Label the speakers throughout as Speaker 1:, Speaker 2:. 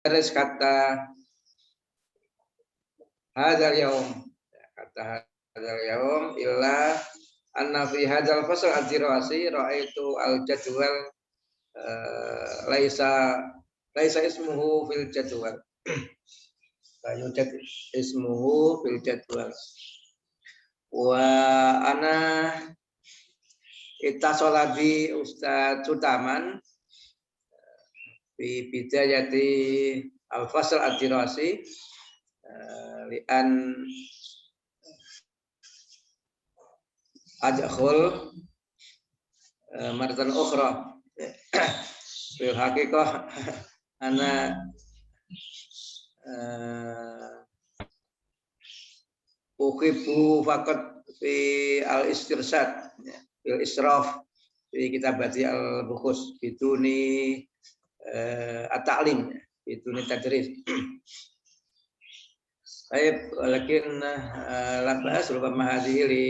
Speaker 1: mudarris kata hadzal yaum, kata hadzal yaum illa anna fi hadzal fasl ad-dirasi ra'aitu al-jadwal laisa ismuhu fil jadwal. La yujad ismuhu fil jadwal. Wa ana ittasola bi Ustaz Sutaman fi bidayati al-fasl ad-dirasi li'an adkhul maratan ukhra fil haqiqah ana uhibbu faqat fi al-istirsyad fil israf fi kitabati al-bukhus biduni at-ta'lim biduni tadris. Baik, walakin labas rubama hadhihi li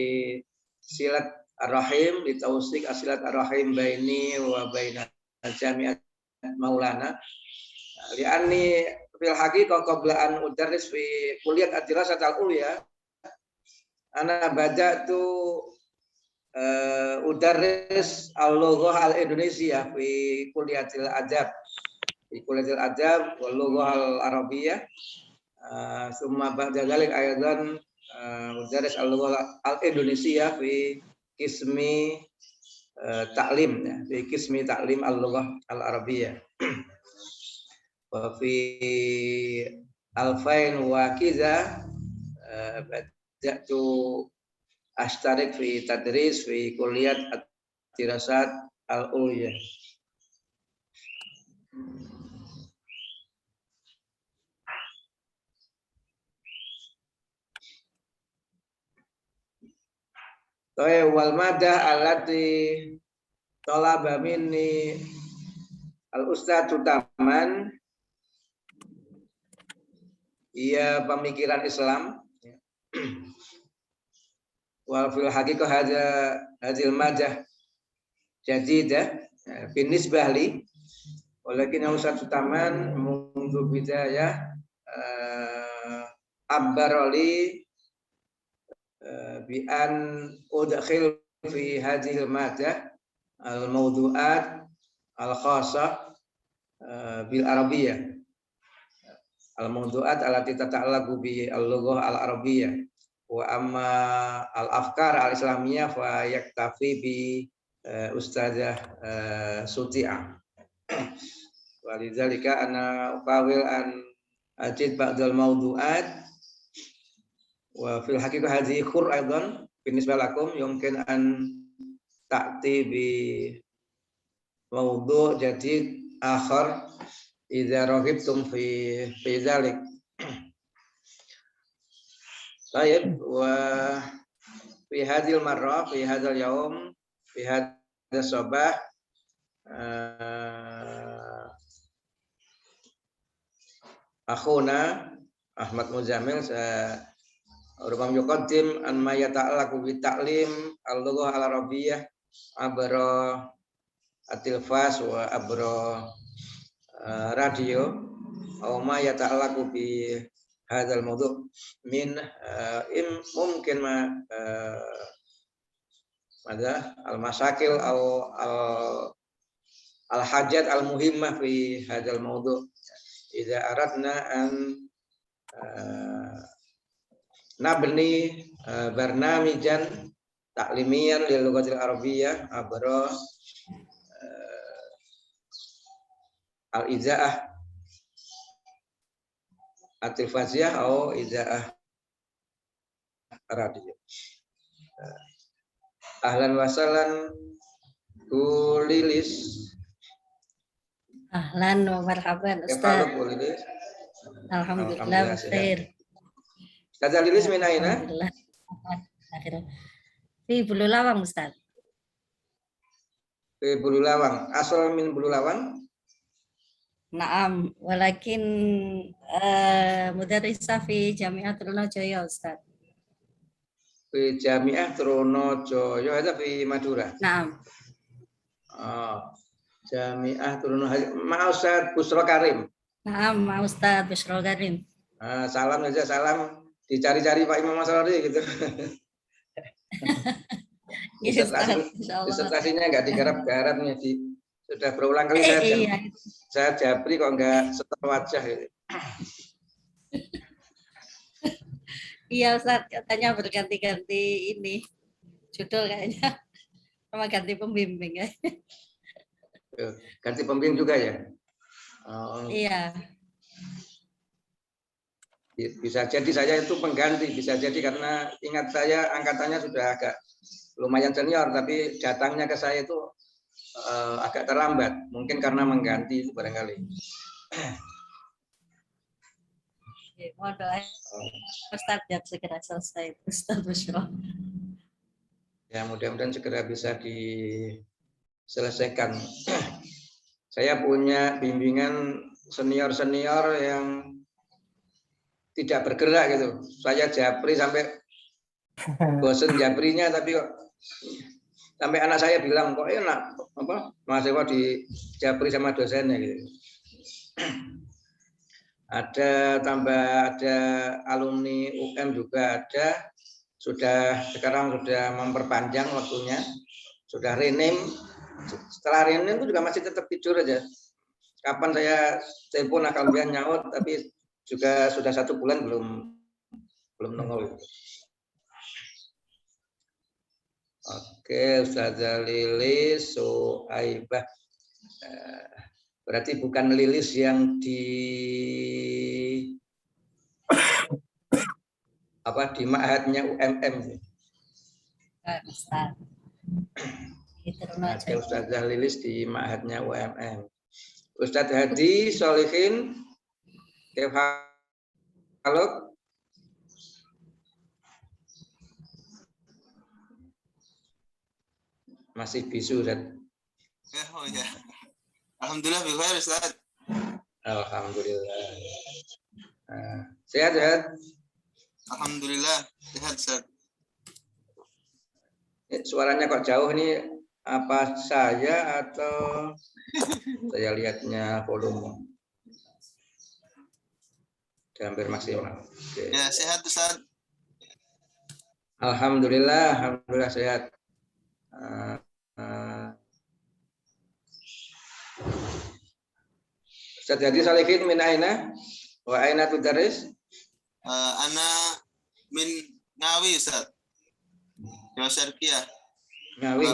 Speaker 1: silat ar-rahim li tawsik asilat ar-rahim baini wa baina jami'at Maulana li'anni fil haqiqah qabla an udarris fi kulliyat ad-dirasat al-ulya ana bada'tu udarris al-lughah al-indonesia fi kulliyatil adab wal lughah al-arabiyyah summa ba'da dzalik aidan udarris al-lughah al-indonesia fi qismi ta'lim ya, fi qismi ta'lim al-lughah al-arabiyyah wa fi alfain wa kiza bada'tu ashtarik fi tadris fi kulliyat ad-dirasat al-ulya. Wal madah allati talaba minni al-Ustaz Sutaman ia pemikiran Islam wal fil haqiqah hadzal madah jadidah binisbah li walakin Ustaz Sutaman mundu bidayah abbaroli bi an udkhil fi hadhil madah al-mawdu'at al-khassah bil arabiyyah al-mawdu'at allati tata'allaqu bi al-lughah al-arabiyyah wa amma al-afkar al-islamiyah fa yaktafi bi ustadzah Suti'ah walidzalika ana ufawil an ajid ba'dal mawdu'at wa fil haqiqah hadhihi khur aidan binisbah lakum yumkin an ta'ti bi mawdu' jadid akhar idza raghibtum fi dzalik. Baik, wa fi hadhil marrah fi hadzal yaum fi hadzal sabah akhuna Ahmad Muzamil Urban yuqaddim an ma yata'allaqu bi ta'lim al-lughah al-arabiyyah abra at-tilfaz wa abra radio aw ma yata'allaqu bi hadzal mawdu' min mungkin ma ada al-masakil aw al-hajat al-muhimmah fi hadzal mawdu' idza aradna an nabni barnamijan ta'limiyan lil lughatil arabiyyah abra al-izaah at-tilfaziyah atau izaah radio. Ahlan wa sahlan Bu Lilis.
Speaker 2: Ahlan wa marhaban Ustaz. Alhamdulillah khair.
Speaker 1: Ustaz Lilis min aina?
Speaker 2: Fi Bululawang Ustaz.
Speaker 1: Fi Bululawang. Asal min Bululawang?
Speaker 2: Naam, walakin mudarrisah fi Jami'ah Trunojoyo Ustaz.
Speaker 1: Fi Jami'ah Trunojoyo itu fi Madura.
Speaker 2: Naam.
Speaker 1: Oh, Jami'ah Trunojoyo. Ma Ustaz Busro Karim.
Speaker 2: Naam, Ustadz Busrul Karim.
Speaker 1: Salam aja, salam. Dicari-cari Pak Imam Masrori gitu.
Speaker 2: Iya, Ustadz, insya Allah.
Speaker 1: Disertasinya nggak digarap-garap nih. Sudah berulang kali
Speaker 2: Iya.
Speaker 1: saya japri kok nggak setel wajah gitu.
Speaker 2: Iya, Ustadz, katanya berganti-ganti ini judul kayaknya. Sama ganti pembimbing ya.
Speaker 1: Ganti pembimbing juga ya?
Speaker 2: Iya.
Speaker 1: Bisa jadi saya itu pengganti, bisa jadi karena ingat saya angkatannya sudah agak lumayan senior, tapi datangnya ke saya itu agak terlambat, mungkin karena mengganti itu barangkali.
Speaker 2: Mohon doa Ustadz biar segera selesai, Ustadz Busro.
Speaker 1: Ya mudah-mudahan segera bisa diselesaikan. Saya punya bimbingan senior-senior yang tidak bergerak gitu. Saya japri sampai bosen japrinya, tapi kok sampai anak saya bilang kok enak apa mahasiswa di japri sama dosennya gitu. Ada alumni UM juga ada, sekarang sudah memperpanjang waktunya, sudah rename. Setelah rename itu juga masih tetap tidur aja. Kapan saya telepon akan dia nyaut, tapi juga sudah 1 bulan belum nongol. Oke, Ustazah Lilis Suaibah. Berarti bukan Lilis yang di ma'hadnya UMM. Ada Ustazah Lilis di ma'hadnya UMM. Ustadz Hadi Solihin, halo. Masih bisu, Ustaz.
Speaker 3: Oh ya. Alhamdulillah bikhair, Ustaz.
Speaker 1: Alhamdulillah. Sehat, Ustaz?
Speaker 3: Alhamdulillah sehat, Ustaz.
Speaker 1: Suaranya kok jauh nih, apa saya atau saya lihatnya volume hampir maksimal. Oke.
Speaker 3: Ya, sehat, Ustaz.
Speaker 1: Alhamdulillah sehat. Ustaz Hadi Salihin min aina wa aina tudaris?
Speaker 3: Ana min Ngawi, Ustaz. Jawa Syarqiyah.
Speaker 1: Ngawi.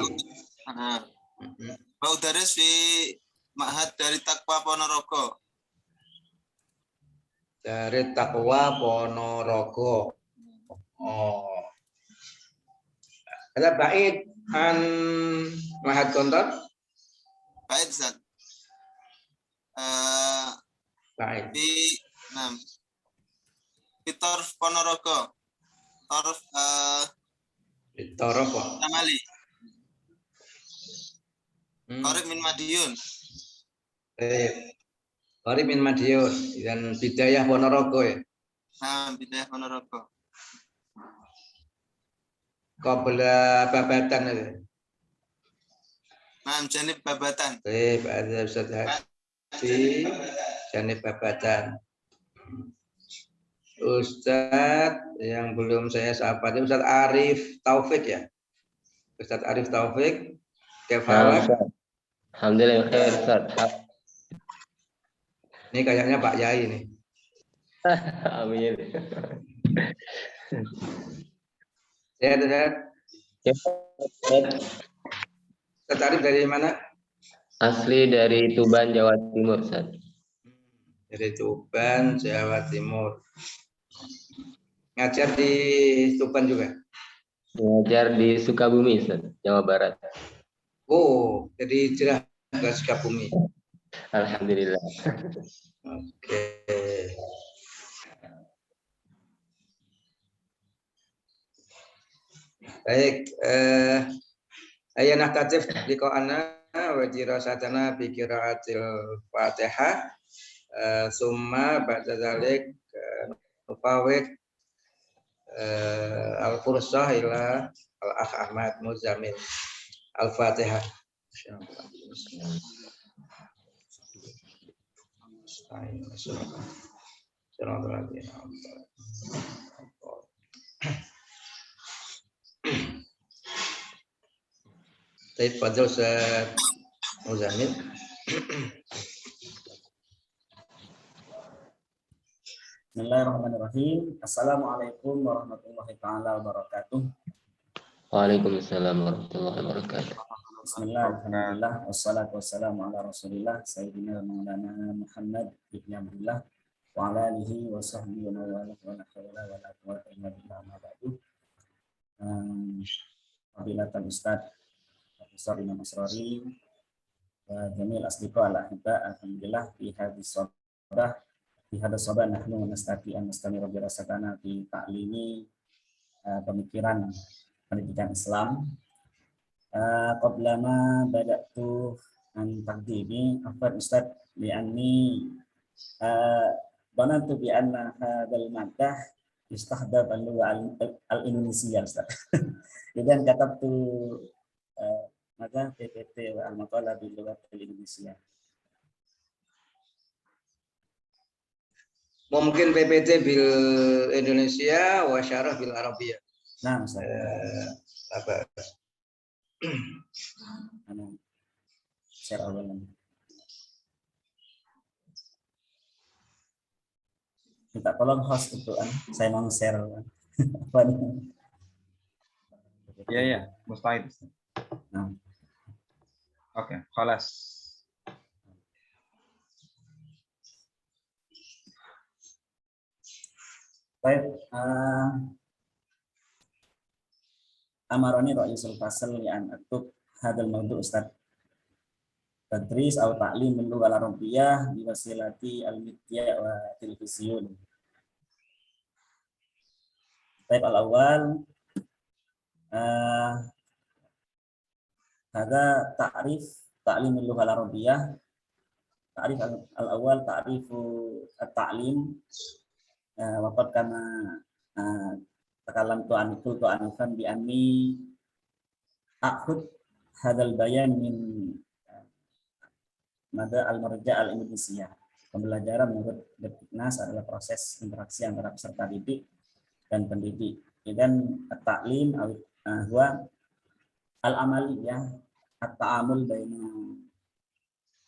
Speaker 3: Mau daris di Ma'had dari Takwa Ponorogo.
Speaker 1: Dari Takwa Ponorogo. Oh. Ada bait an Ma'had Gontor?
Speaker 3: Baik, Ustaz.
Speaker 1: Baik.
Speaker 3: Di Torf Ponorogo. Torf
Speaker 1: Torf
Speaker 3: Tamali. Torif min Madiun.
Speaker 1: Torif min Madiun dan Bidayah Ponorogo ya.
Speaker 3: Bidayah Ponorogo.
Speaker 1: Qabla Babatan itu.
Speaker 3: Janib Babatan.
Speaker 1: Ada Ustaz Hadi Janib Babatan. Ustaz yang belum saya sapa itu Ustaz Arif Taufik ya. Ustaz Arif Taufik. Kefalak.
Speaker 4: Alhamdulillah khair, Ustaz.
Speaker 1: Ini kayaknya Pak Yai nih.
Speaker 4: Amin.
Speaker 1: Sehat, Ustaz? Ustaz Arif dari mana?
Speaker 4: Asli dari Tuban, Jawa Timur, Ustaz.
Speaker 1: Dari Tuban, Jawa Timur. Ngajar di Tuban juga?
Speaker 4: Ngajar di Sukabumi, Ustaz, Jawa Barat.
Speaker 1: Oh, jadi hijrah ke Sukabumi.
Speaker 4: Alhamdulillah.
Speaker 1: Oke. Baik, ayana tatif liqa'ana wa dirasatana bi qiraatil Fatihah. Summa ba'da dzalik nufawid al-fursah ila al-akh Ahmad Muzamin. Al-Fatihah. Baik, Fadil Ustaz Muzamil.
Speaker 5: Bismillahirrahmanirrahim. Assalamualaikum warahmatullahi taala wabarakatuh.
Speaker 4: Waalaikumsalam warahmatullahi wabarakatuh.
Speaker 5: Bismillah, alhamdulillah, wassalatu wassalamu ala rasulillah, sayyidina maulana Muhammad ibn Abdullah, wa ala alihi wa sahbihi wa la hawla wa la quwwata illa billah ma ba'du. Fadilatul Ustaz Profesor Imam Asrori wa jamil asdiqa al-ahibba, alhamdulillah fi hadis sabah nahnu nastati an nastamira bi rasatana fi ta'limi pemikiran pendidikan Islam. Qabla ma bada'tu an taqdimi afwan Ustaz li'anni dhanantu bi anna hadzal maddah istahdab al-Indonesia Ustaz. Dan katabtu maka PPT al-maqalah bil lughat al-Indonesia.
Speaker 1: Mungkin PPT bil Indonesia wa syarah bil Arabiyah.
Speaker 5: Nah, Ustaz.
Speaker 1: Apa?
Speaker 5: Share awalan. Minta tolong host itu saya mau share.
Speaker 6: Ya, mustahil.
Speaker 5: Nah.
Speaker 6: Oke, khalas.
Speaker 5: Baik, amaroni ra'isul fasal li'an aktub hadal mawdu' Ustaz. Tadris atau ta'lim al-lughah al-arabiyyah bi wasilati al-midya wa televisiun. Baik, al-awwal ada ta'rif ta'lim al-lughah al-arabiyyah. Ta'rif al-awwal ta'rifu at-ta'lim wa qad kama takalam tu'anikul tu'anifan bi anni akhud hadal bayan min mada al-marja al-Indonesia. Pembelajaran menurut Depdiknas adalah proses interaksi antara peserta didik dan pendidik. Dan at-ta'lim huwa al-amaliyah at-ta'amul baina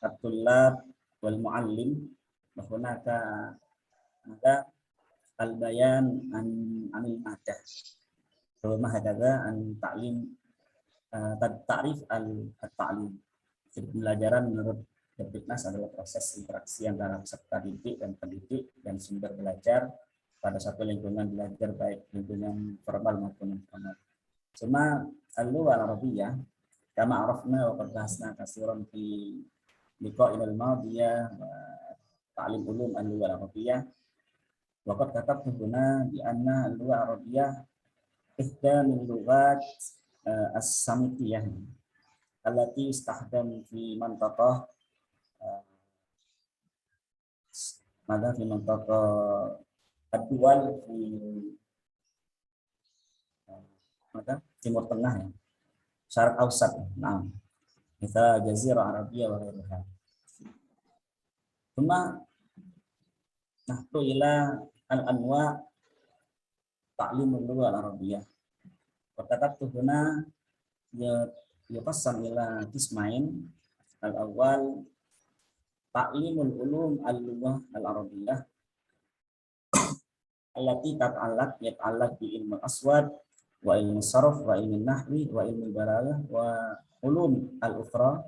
Speaker 5: at-tullab wal muallim wa hunaka ada al-bayan anil madah. Rumah hadza an ta'lim ta'rif al-ta'lim. Pembelajaran menurut Depdiknas adalah proses interaksi antara peserta didik dan pendidik dan sumber belajar pada satu lingkungan belajar baik lingkungan formal maupun informal. Cuma al-lughah al-arabiyyah kama arafna wa qad bahasna katsiran fi liqa'il al-madiyah wa ta'lim ulum al-lughah al-arabiyyah. Waqad katabtu huna bi anna al-lughah al-arabiyyah ihda min lughat as-samitiyah allati istahdam fi mantaqah mada fi mantaqah ad-duwal fi mada Timur Tengah ya. Syarq Ausat. Nah, misal Jazirah Arabia wa ghairuha. Thumma nahtu ila al-anwa ta'limul lughah al-arabiyyah. Wa katabtu huna yuqassam ila qismain. Al-awwal ta'limul ulum al-lughah al-arabiyyah allati yata'allaq bi ilmu aswad wa ilmu sarf wa ilmu nahwi wa ilmu balaghah wa ulum al-ukhra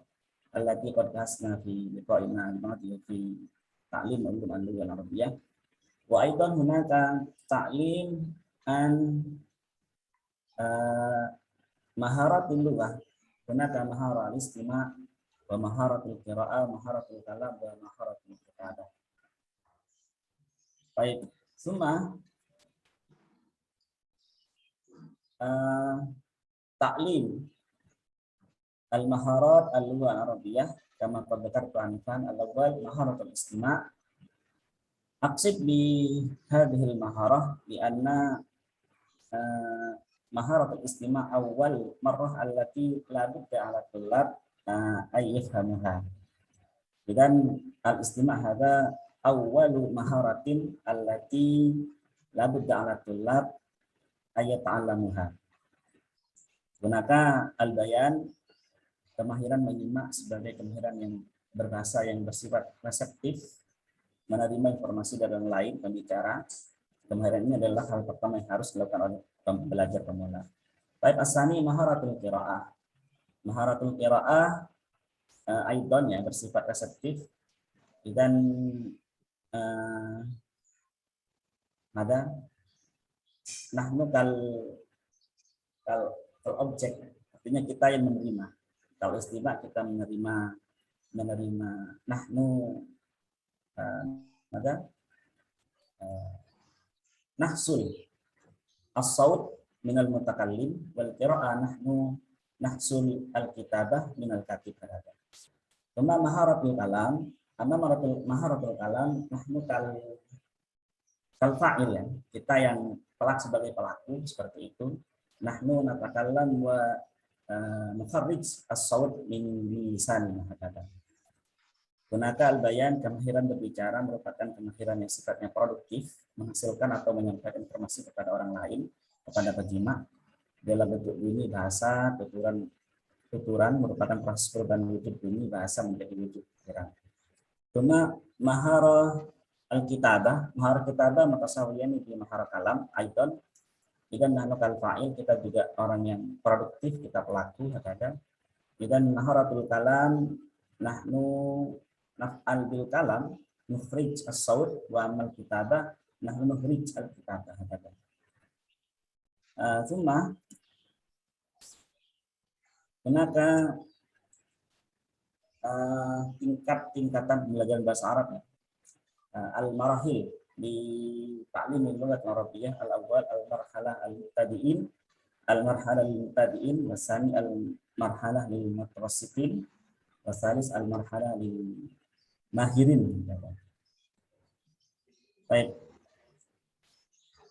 Speaker 5: allati qad bahasna fi liqa'ina al-madi fi ta'lim ulum al-lughah al-arabiyyah. Wa aidan hunaka ta'lim an maharatul lughah. Hunaka maharah al-istima' wa maharatul qira'ah, maharatul kalam wa maharatul kitabah. Baik, summa ta'lim al-maharat al-lughah al-arabiyyah kama qad dzakartu anfan al-awwal maharatul istima'. Aqsid bi hadhihi al-maharah bi anna maharatul istima' awwal marrah allati la budda 'ala tullab ay yafhamuha. Dan al-istima' hadha awwalu maharatin allati la budda 'ala tullab ayat ta'allamuha. Gunakan al-bayan, kemahiran menyimak, sebagai kemahiran yang berbahasa yang bersifat reseptif, menerima informasi dari orang lain, pembicara. Kemahiran ini adalah hal pertama yang harus dilakukan oleh pembelajar pemula. Baik, asani maharatul qiraah. Maharatul qiraah aidan ya bersifat reseptif, dan ada nahnu kal objek, artinya kita yang menerima. Kalau istilah kita menerima nahnu ada nahsul as-saut minal mutakallim wal qira'ah nahnu nahsul al-kitabah minal katib. Kama maharatul kalam, amma maharatul kalam nahnu kal fa'il ya, kita yang sebagai pelaku, seperti itu. Nahnu natakallam wa nukharrij as-saut min lisanina hakada. Gunakan al-bayan, kemahiran berbicara merupakan kemahiran yang sifatnya produktif, menghasilkan atau menyampaikan informasi kepada orang lain, kepada penyimak dalam bentuk bunyi bahasa, tuturan merupakan proses perubahan wujud bunyi bahasa menjadi wujud pikiran. Cuma maharah al-kitabah, mutasawiyan di maharah kalam, aidan, idan nahnu kal fa'il, kita juga orang yang produktif, kita pelaku, hakada. Idan maharatul kalam, nahnu naf'al bil kalam, nukhrij as-saut, wa amal kitabah, nahnu nukhrij al-kitabah, hakada. Cuma kenapa tingkatan belajar bahasa Arab ya? Al-marahil di ta'lim al-lughat al-arabiyyah, al-awwal al-marhalah al-mubtadi'in, al-marhalah lil-mubtadi'in, wasani al-marhalah lil-mutawassitin, wasalis al-marhalah lil-mahirin. Baik.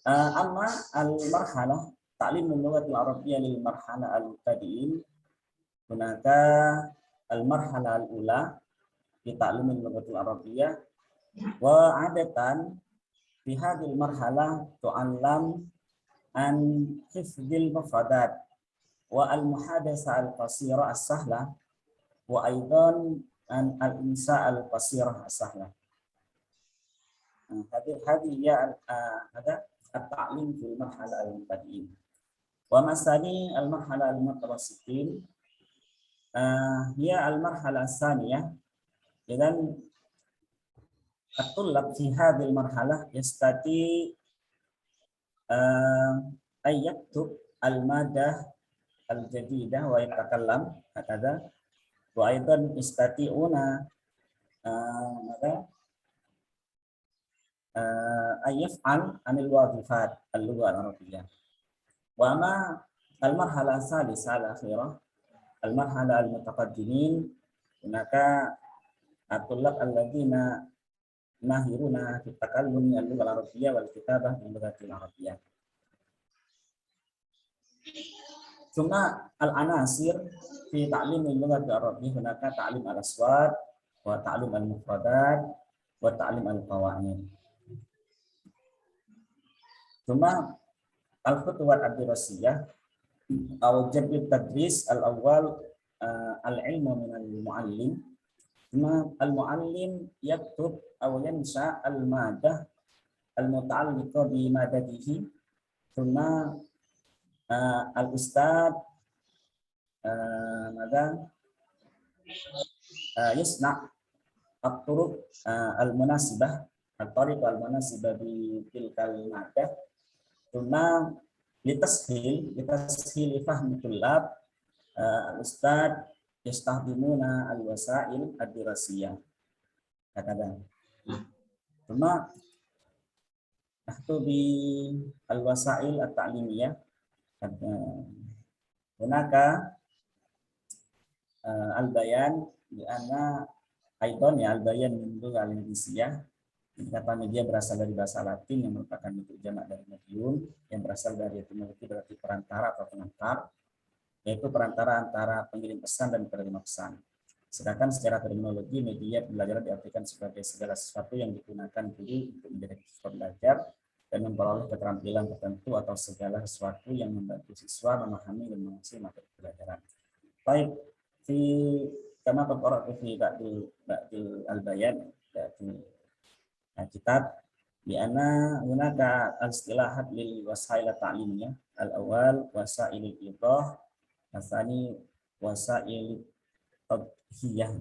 Speaker 5: Amma al-marhalah ta'lim al-lughat al-arabiyyah lil-marhalah al-mubtadi'in, hunaka al-marhalah al-ula di ta'lim al-lughat al-arabiyyah wa adatan fi hadhil marhalah tu'allam an hifdzil mufradat wa al-muhadasa al-qasira as-sahla wa aidan an al-insa al-qasira as-sahla. Hadhihi ya ada at-ta'lim fil marhalah al-mubtadi'in. Wa masani al-marhalah al-mutawassitin hiya al-marhalah as-saniyah. Idan at-tullab fi hadhil marhalah yastati ay yaktub al-madah al-jadidah wa yatakallam hakadha wa aidan yastati'una ay yaf'al anil wadhifat al-lugha al-arabiyyah. Wa ma al-marhalah as-salisah al-akhirah al-marhalah al-mutaqaddimin, hunaka at-tullab alladziina mahiruna fi takallumi al-lugha al-arabiyyah wal kitabah bil lughati al-arabiyyah. Cuma al-anasir fi ta'lim al-lugha al-arabiyyah, hunaka ta'lim al-aswat wa ta'lim al-mufradat wa ta'lim al-qawaid. Cuma al-khutuwat ad-dirasiyah aw jadwal tadris al-awwal al-ilmu min al-muallim. Cuma al-muallim yaktub aw yansha al-madah al-muta'alliqa bi madadihi. Cuma al-ustad yasna at-turuq al-munasibah at-tariq al-munasibah bi tilkal madah. Cuma litashil fahmi tullab al-ustad yastahdimuna al-wasail ad-dirasiyah. Kadang cuma itu di al-wasail at-ta'limiyah hunaka al-bayan di anna aidan ya al-bayan min lugha al-indonesia. Kata media berasal dari bahasa Latin yang merupakan bentuk jamak dari medium, yang berasal dari etimologi berarti perantara atau pengantar, yaitu perantara antara pengirim pesan dan penerima pesan. Sedangkan secara terminologi media pembelajaran diartikan sebagai segala sesuatu yang digunakan guru untuk menjadi siswa belajar dan memperoleh keterampilan tertentu atau segala sesuatu yang membantu siswa memahami dan menguasai materi pelajaran. Baik, di kama qad fi ba'dil al-bayan di kitab di ana hunaka al-istilahat lil wasail ta'limiyah al-awwal wasail al-idah, asani wasail tadhiyah.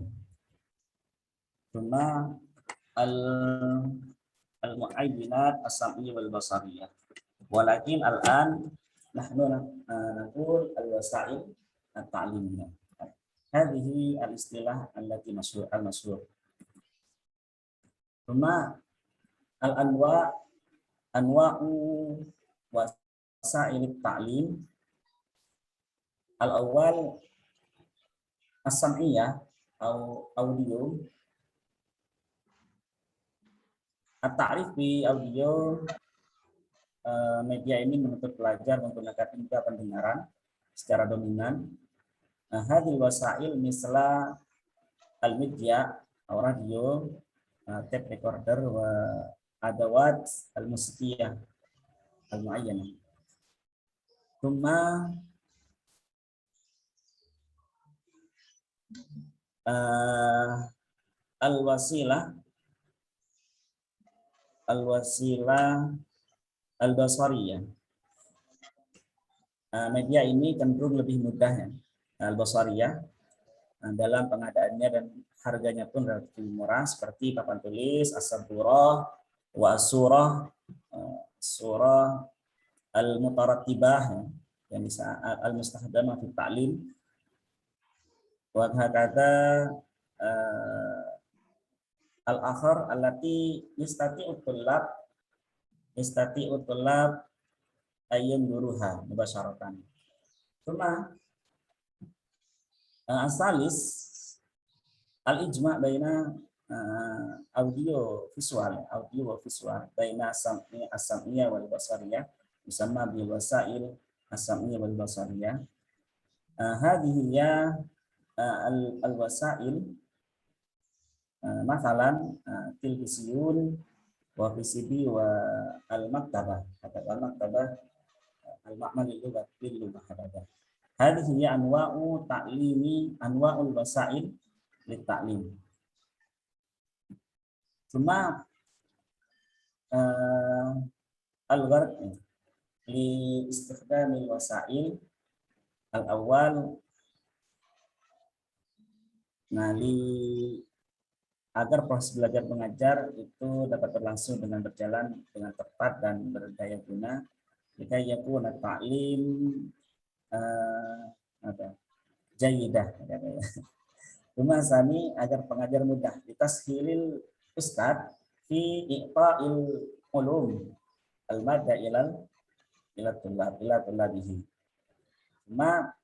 Speaker 5: Thumma al-mu'ayyinat as-sam'iyyah wal basariyah. Walakin al-an nahnu naqul al-wasail at-ta'limiyah. Hadhihi al-istilah allati al-masyhur. Thumma anwa'u wasail at-ta'lim. Al-awwal as-sam'iyyah atau audio. At-ta'rif bi audio, media ini menuntut pelajar menggunakan indera pendengaran secara dominan. Hadil wasail misla al-media, radio, tape recorder, wa adawat al-musiqiyah al-mu'ayyanah. Thumma al-wasilah al-basariyah. Media ini cenderung lebih mudah ya, al-basariyah, dalam pengadaannya dan harganya pun relatif murah seperti papan tulis, as-saburah wa as-surah, surah al-mutarattibah yang bisa al-mustahdamah fi ta'lim. Wa hakadha al-akhar allati yastati'u tullab ayyan duruha mubasyaratan. Cuma asalis al-ijma' baina audio wa visual baina as-sam'iyah wal basariyah yusamma bil wasail as-sam'iyah wal basariyah. Hadhihi ya al-wasail masalan televisiun wa VCD wa al-maktabah al-ma'mal lughat bil muhadathah. Hadhihi hiya anwa'ul wasail lit ta'lim. Cuma al-gharq li istikhdamil wasail al-awwal, agar proses belajar mengajar itu dapat berlangsung dengan berjalan dengan tepat dan berdaya guna, jika yakuna ta'lim jayidah. Cuma sani agar pengajar mudah ditashilil ustad fi i'ta'il ulum al-madda ila tullabihi. Cuma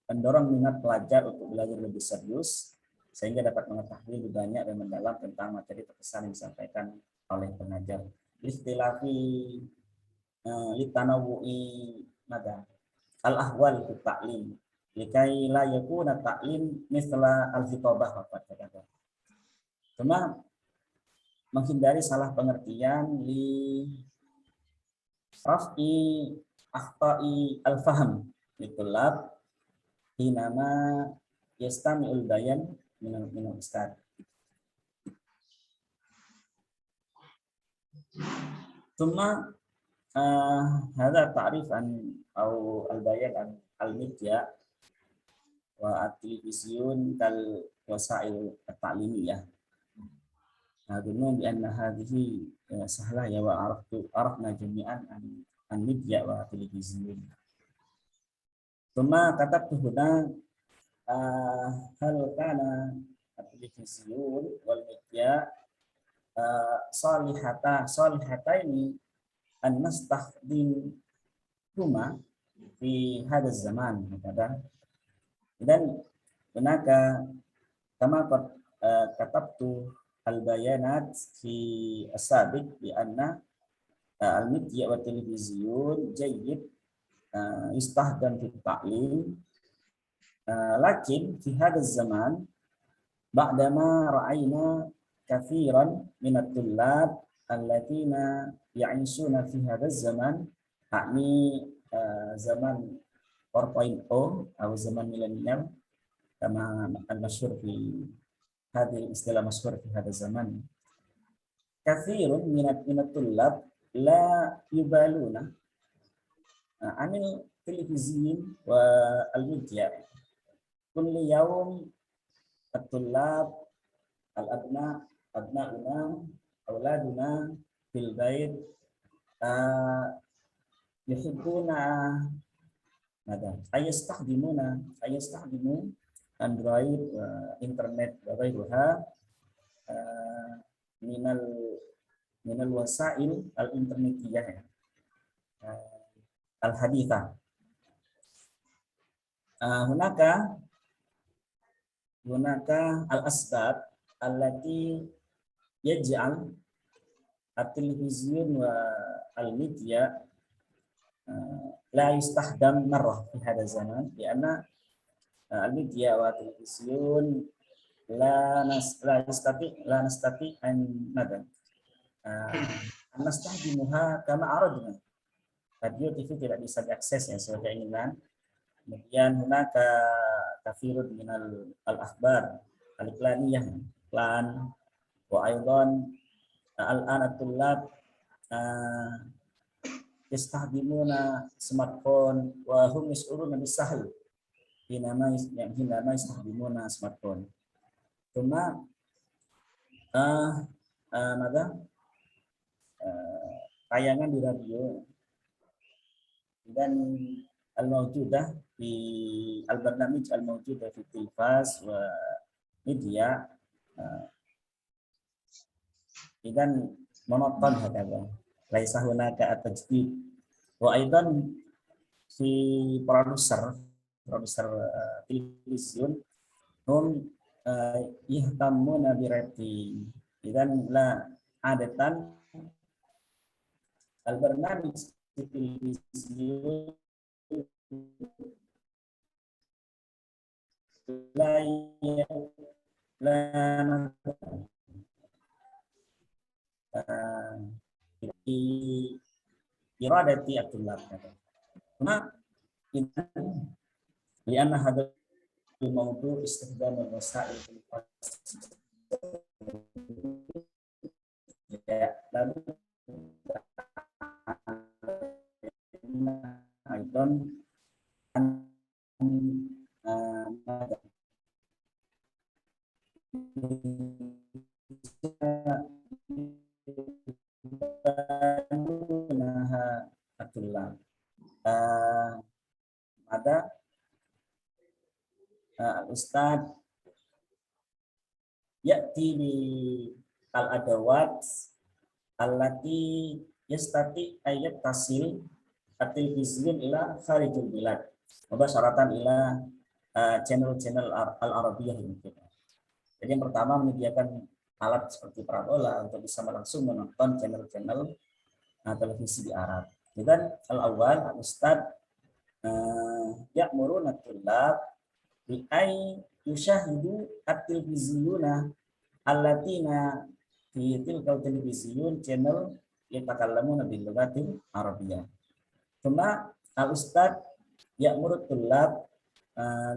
Speaker 5: mendorong minat pelajar untuk belajar lebih serius sehingga dapat mengetahui lebih banyak dan mendalam tentang materi terkesan yang disampaikan oleh pengajar. Istilafi litanawu'i mada al-ahwal fi ta'lim likai la yakuna ta'lim misla al-khitabah wa kata. Cuma menghindari salah pengertian li raf'i akhta'i al-faham litulab hinama yastami'ul bayan minal ustad. Cuma hadha ta'rif au al-bayan an al-media wa at-televisiun kal wasail at-ta'limiyah. Hadunun bi anna hadhihi sahlah ya wa arafna jami'an an media wa televisiun. Cuma katabtu huna hal kana at-televisiun wal media salihataini an nastakhdim huma fi hadha zaman kata. Dan benaka kama katabtu al-bayanat fi as-sabiq bi anna al-media wa televisiun jayyid istahdam fi ta'lim Lakin fi hadha zaman ba'dama ra'ayna kathiran min at-tullab allatheena ya'ishuna fi hadha zaman, yakni zaman 4.0 atau zaman milenial kama al-masyhur fi hadhihi istilah masyhur fi hadha zaman. Kathirun minat tullab la yubaluna anil televisi wa al-media. Kulli yawm at-tullab abna'una auladuna fil bait yuhibbuna ayastakhdimu Android wa internet wa ghairuha minal wasail al-internetiyah al-hadithah. Hunaka al-asbab allati yaj'al at-television wa al-media la yustahdam marrah fi hadha zaman, lianna al-media wa television la nastati an nastahdimuha kama aradna. Radio TV tidak bisa diakses ya sesuai keinginan. Kemudian hunaka kathirun minal al-akhbar al-iklaniyah, iklan, wa aidan al-ana tullab yastahdimuna smartphone wa hum yas'uruna bisahl hinama yastahdimuna smartphone. Cuma tayangan di radio dan al-mawjudah di al-barnamij al-mawjudah fi tilfaz wa media dan monoton hakada laisa hunaka at-tajdid wa aidan si produser television hum yahtamuna bi rating dan la adatan al-barnamij television iradati at-tullab. Cuma lianna hadal mawdu istikhdam al-wasail lalu aidan ada Ustaz ya'ti bi al-adawat allati yastati ayat tasil at-television ila kharijul bilad mubasyaratan ila channel-channel al-arabiyah ini. Jadi yang pertama menyediakan alat seperti parabola untuk bisa langsung menonton channel-channel televisi di Arab. Dan al-awwal al-ustad ya'muruna at-tullab bi ay yushahidu at-televiziyuna allatina fi tilka televiziyun channel yatakallamuna bil lughatil arabiyyah. Cuma al-ustad ya'muru at-tullab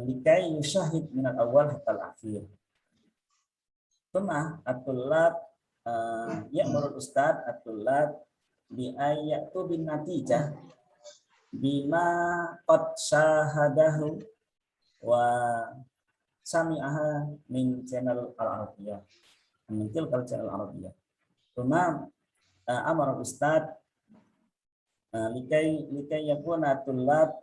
Speaker 5: likai yushahid min al-awwal hatta al-akhir. Cuma at-tullab ya'muru al-ustad at-tullab bi ayatu bin natijah bima qad syahadahu wa sami'aha min channel al-arabiyyah, min tilkal channel al-arabiyyah. Cuma amara al-ustad likai yakuna tullab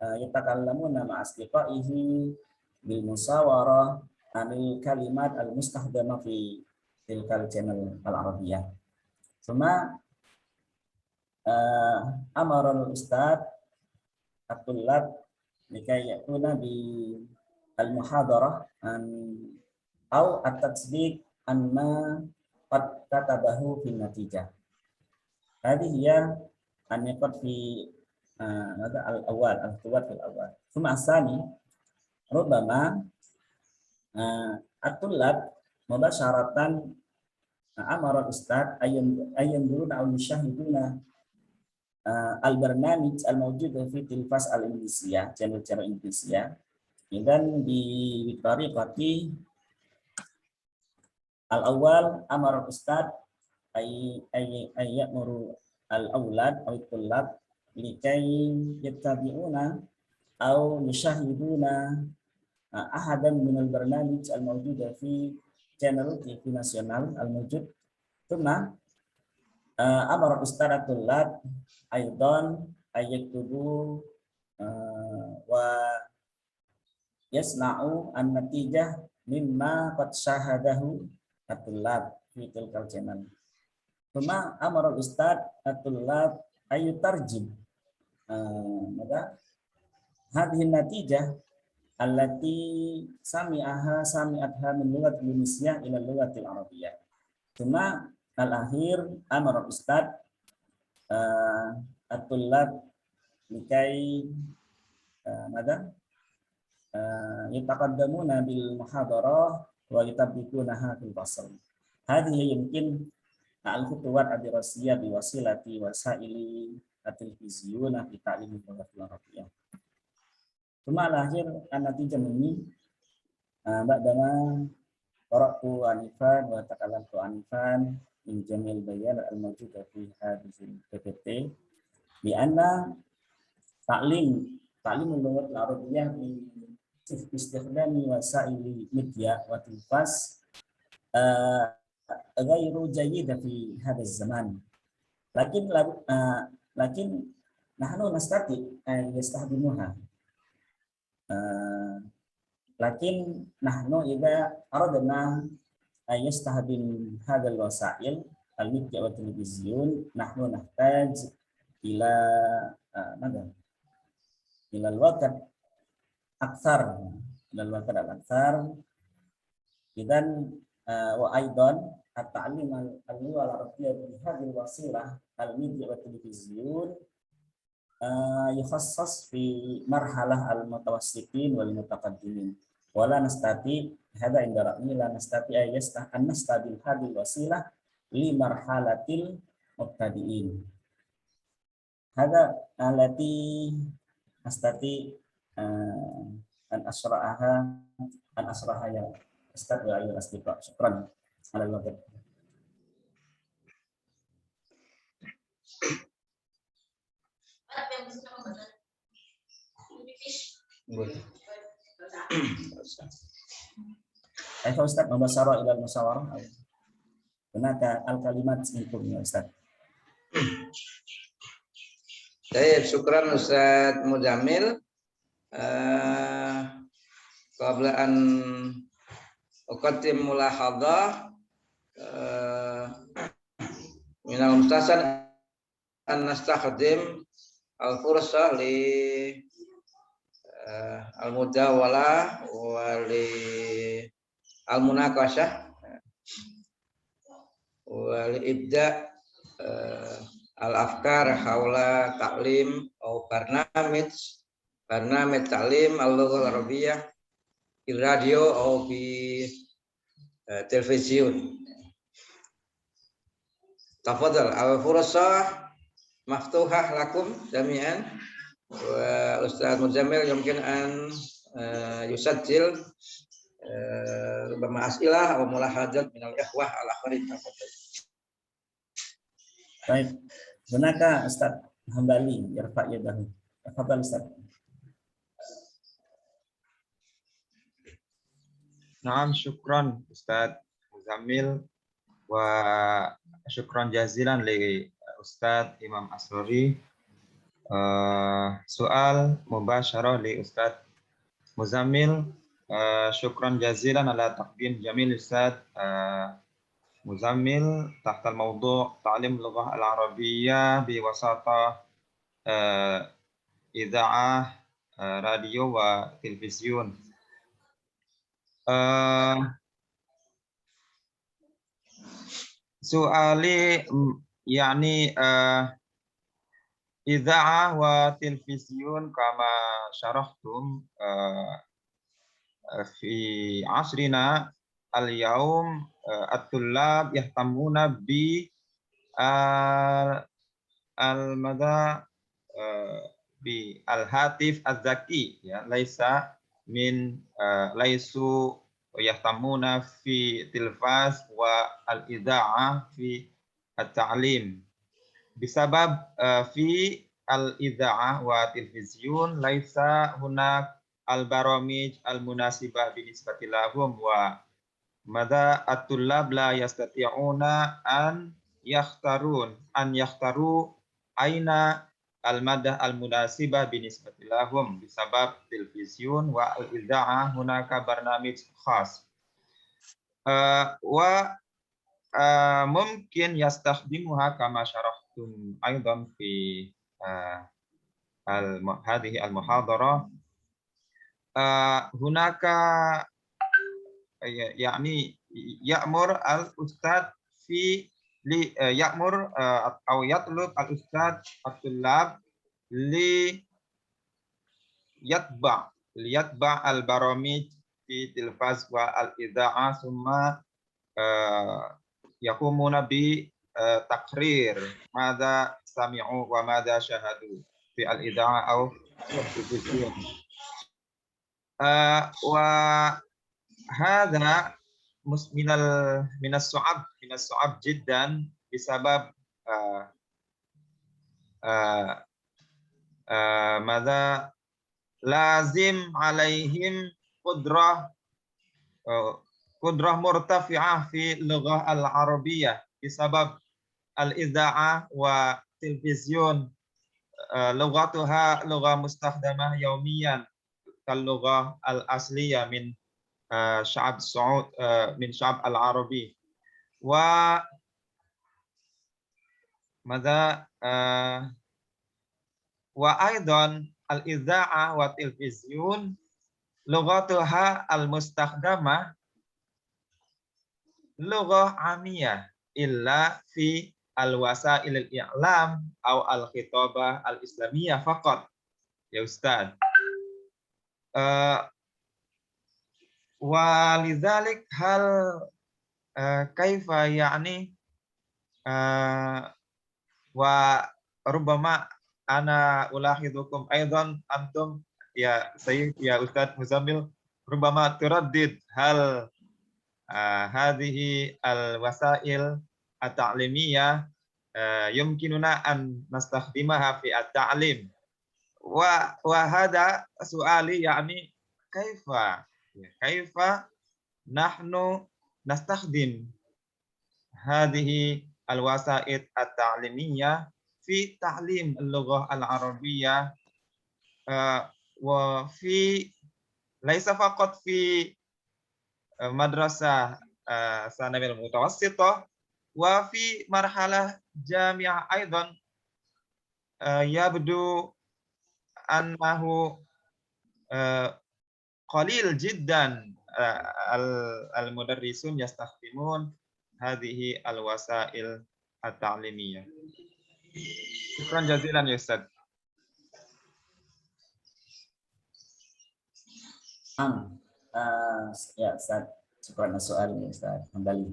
Speaker 5: yatakallamuna ma'a asdiqaihi bil musawarah anil kalimat al-mustahdamah fi tilkal channel al-arabiyyah. Cuma amara al-ustad at-tullab likai yakuna bi al-muhadarah au at-tatsdiq anma qad katabahu fi natijah. Hadhihi hiya an-niqat fi al-awwal al-tuwat fil awwal. Thumma asani Rubama at-tullab mubasyaratan amara ustad ayyan dulu au yushahiduna al-barnamij al-mawjud fi tilfas al-Indonesia, channel-channel Indonesia. Dan di tariqati al-awwal amara ustad ay ya'muru al-awlad aw at-tullab likai yattabi'una aw yushahiduna ahadan min al-barnamij al-mawjud fi channel TV nasional al-mawjud. Thumma amara ustad at-tullab aidan ayaktubu wa yasna'u an-natijah mimma qad syahadahu at-tullab fi tilkal channel. Thumma amara ustad at-tullab ayutarjim maka hadhihi natijah allati sami'atha min lughat Indonesia ila lughatil Arabiyyah. Thumma al-akhir amara ustad at-tullab likai mada yataqaddamuna bil muhadarah wa yutabbiqunaha fil fasl. Hadhihi yumkin al-khutuwat ad-dirasiyah bi wasilati wasaili at-televizyuna fi ta'lim al-lughatil arabiyyah. Thumma al-akhir an-natijah minni ba'dama qara'tu anifan wa takallamtu anifan min jamil bayan al-mawjud fi hadhihi PPT bi anna ta'lim al-lughat al-arabiyyah bi istikhdami wasaili media wa tilfas ghairu jayyid fi hadha zaman. Lakin nahnu nastati yastahdimuha. Lakin nahnu idza aradna yastahdim hadha al-wasail al-media wa televizyun nahnu nahtaj ila ila al-waqt akthar idan wa aidan at-ta'lim al-lugha al-arabiyyah bi hadhihi al-wasilah al-media wa televizyun yukhassas fi marhalah al-mutawassitin wal mutaqaddimin wala nastati hadha inda ra'yi la nastati an nastabil hadhihi al-wasilah li marhalatil mubtadi'in hadha allati nastati an asraha ya Ustaz wa ayyuhal asdiqa. Syukran ala al-waqt. Ayo Ustaz membasara ila al-musawarah. Hunaka al-kalimat minkum ya Ustaz.
Speaker 1: Baik, syukran Ustaz Muzamil. Qabla an uqaddim mulahadhah min al-mustasan an nastakhdim al-fursa li al-mudawalah wa li al-munaqashah wa li ibda al-afkar hawla ta'lim atau barnamij ta'lim al-lugha al-arabiyyah di radio atau di televisi. Tafadhal, al-fursa maftuhah lakum jami'an. Wa Ustaz Muzamil mungkin an yusajjil rubama as'ilah wa mulahadzat min al-ikhwah al-akharin. Tafadhal.
Speaker 5: Baik. Gunaka Ustaz Hambali yarfa' yadahu. Tafadhal Ustaz.
Speaker 6: Naam, syukran Ustaz Muzamil wa syukran jazilan li Ustaz Imam Asrori. Soal mubasyarah li Ustaz Muzamil. Syukran jazilan ala taqdim jamil Ustaz Muzamil tahta al-mawdu' ta'lim lughah al-arabiyyah bi wasata idha'ah radio wa televizyun. Soali yani idha'ah wa televizyun kama syarahtum في عصرنا اليوم الطلاب يهتمون ب المدى بالهاتف الذكي ليسوا يهتمون في التلفاز والإذاعة في التعليم بسبب في الإذاعة والتلفزيون ليس هناك البرامج المناسبة بالنسبة لهم ومدى الطلاب لا يستطيعون أن يختاروا أين المادة المناسبة بالنسبة لهم بسبب التلفزيون والإذاعة هناك برنامج خاص وممكن يستخدمها كما شرحتم أيضا في هذه المحاضرة. هناك يعني يأمر الأستاذ أو يطلب الأستاذ الطلاب ليتبع البرامج في التلفاز والإذاعة ثم يقومون بتقرير ماذا سمعوا وماذا شاهدوا في الإذاعة أو التلفزيون. وهذا من الصعب جدا بسبب ماذا لازم عليهم قدرة مرتفعة في اللغة العربية بسبب الإذاعة والتلفزيون لغتها لغة مستخدمة يوميا كاللغة الأصلية من شعب السعود من شعب العربي. وأيضا الإذاعة والتلفزيون لغتها المستخدمة لغة عامية إلا في الوسائل الإعلام أو الخطابة الإسلامية فقط يا أستاذ. ولذلك هل كيف يعني وربما أنا ألاحظكم أيضا أنتم يا سيد يا أستاذ مزمل ربما تردد هل هذه الوسائل التعليمية يمكننا أن نستخدمها في التعليم. وهذا سؤالي يعني كيف نحن نستخدم هذه الوسائل التعليمية في تعليم اللغة العربية ليس فقط في مدرسة ثانوية المتوسطة وفي مرحلة جامعة أيضا. يبدو أنه قليل جدا المدرسون يستخدمون هذه الوسائل التعليمية. شكرا جزيلا يا أستاذ.
Speaker 5: Ya Ustaz, syukur soal ya Ustaz kembali.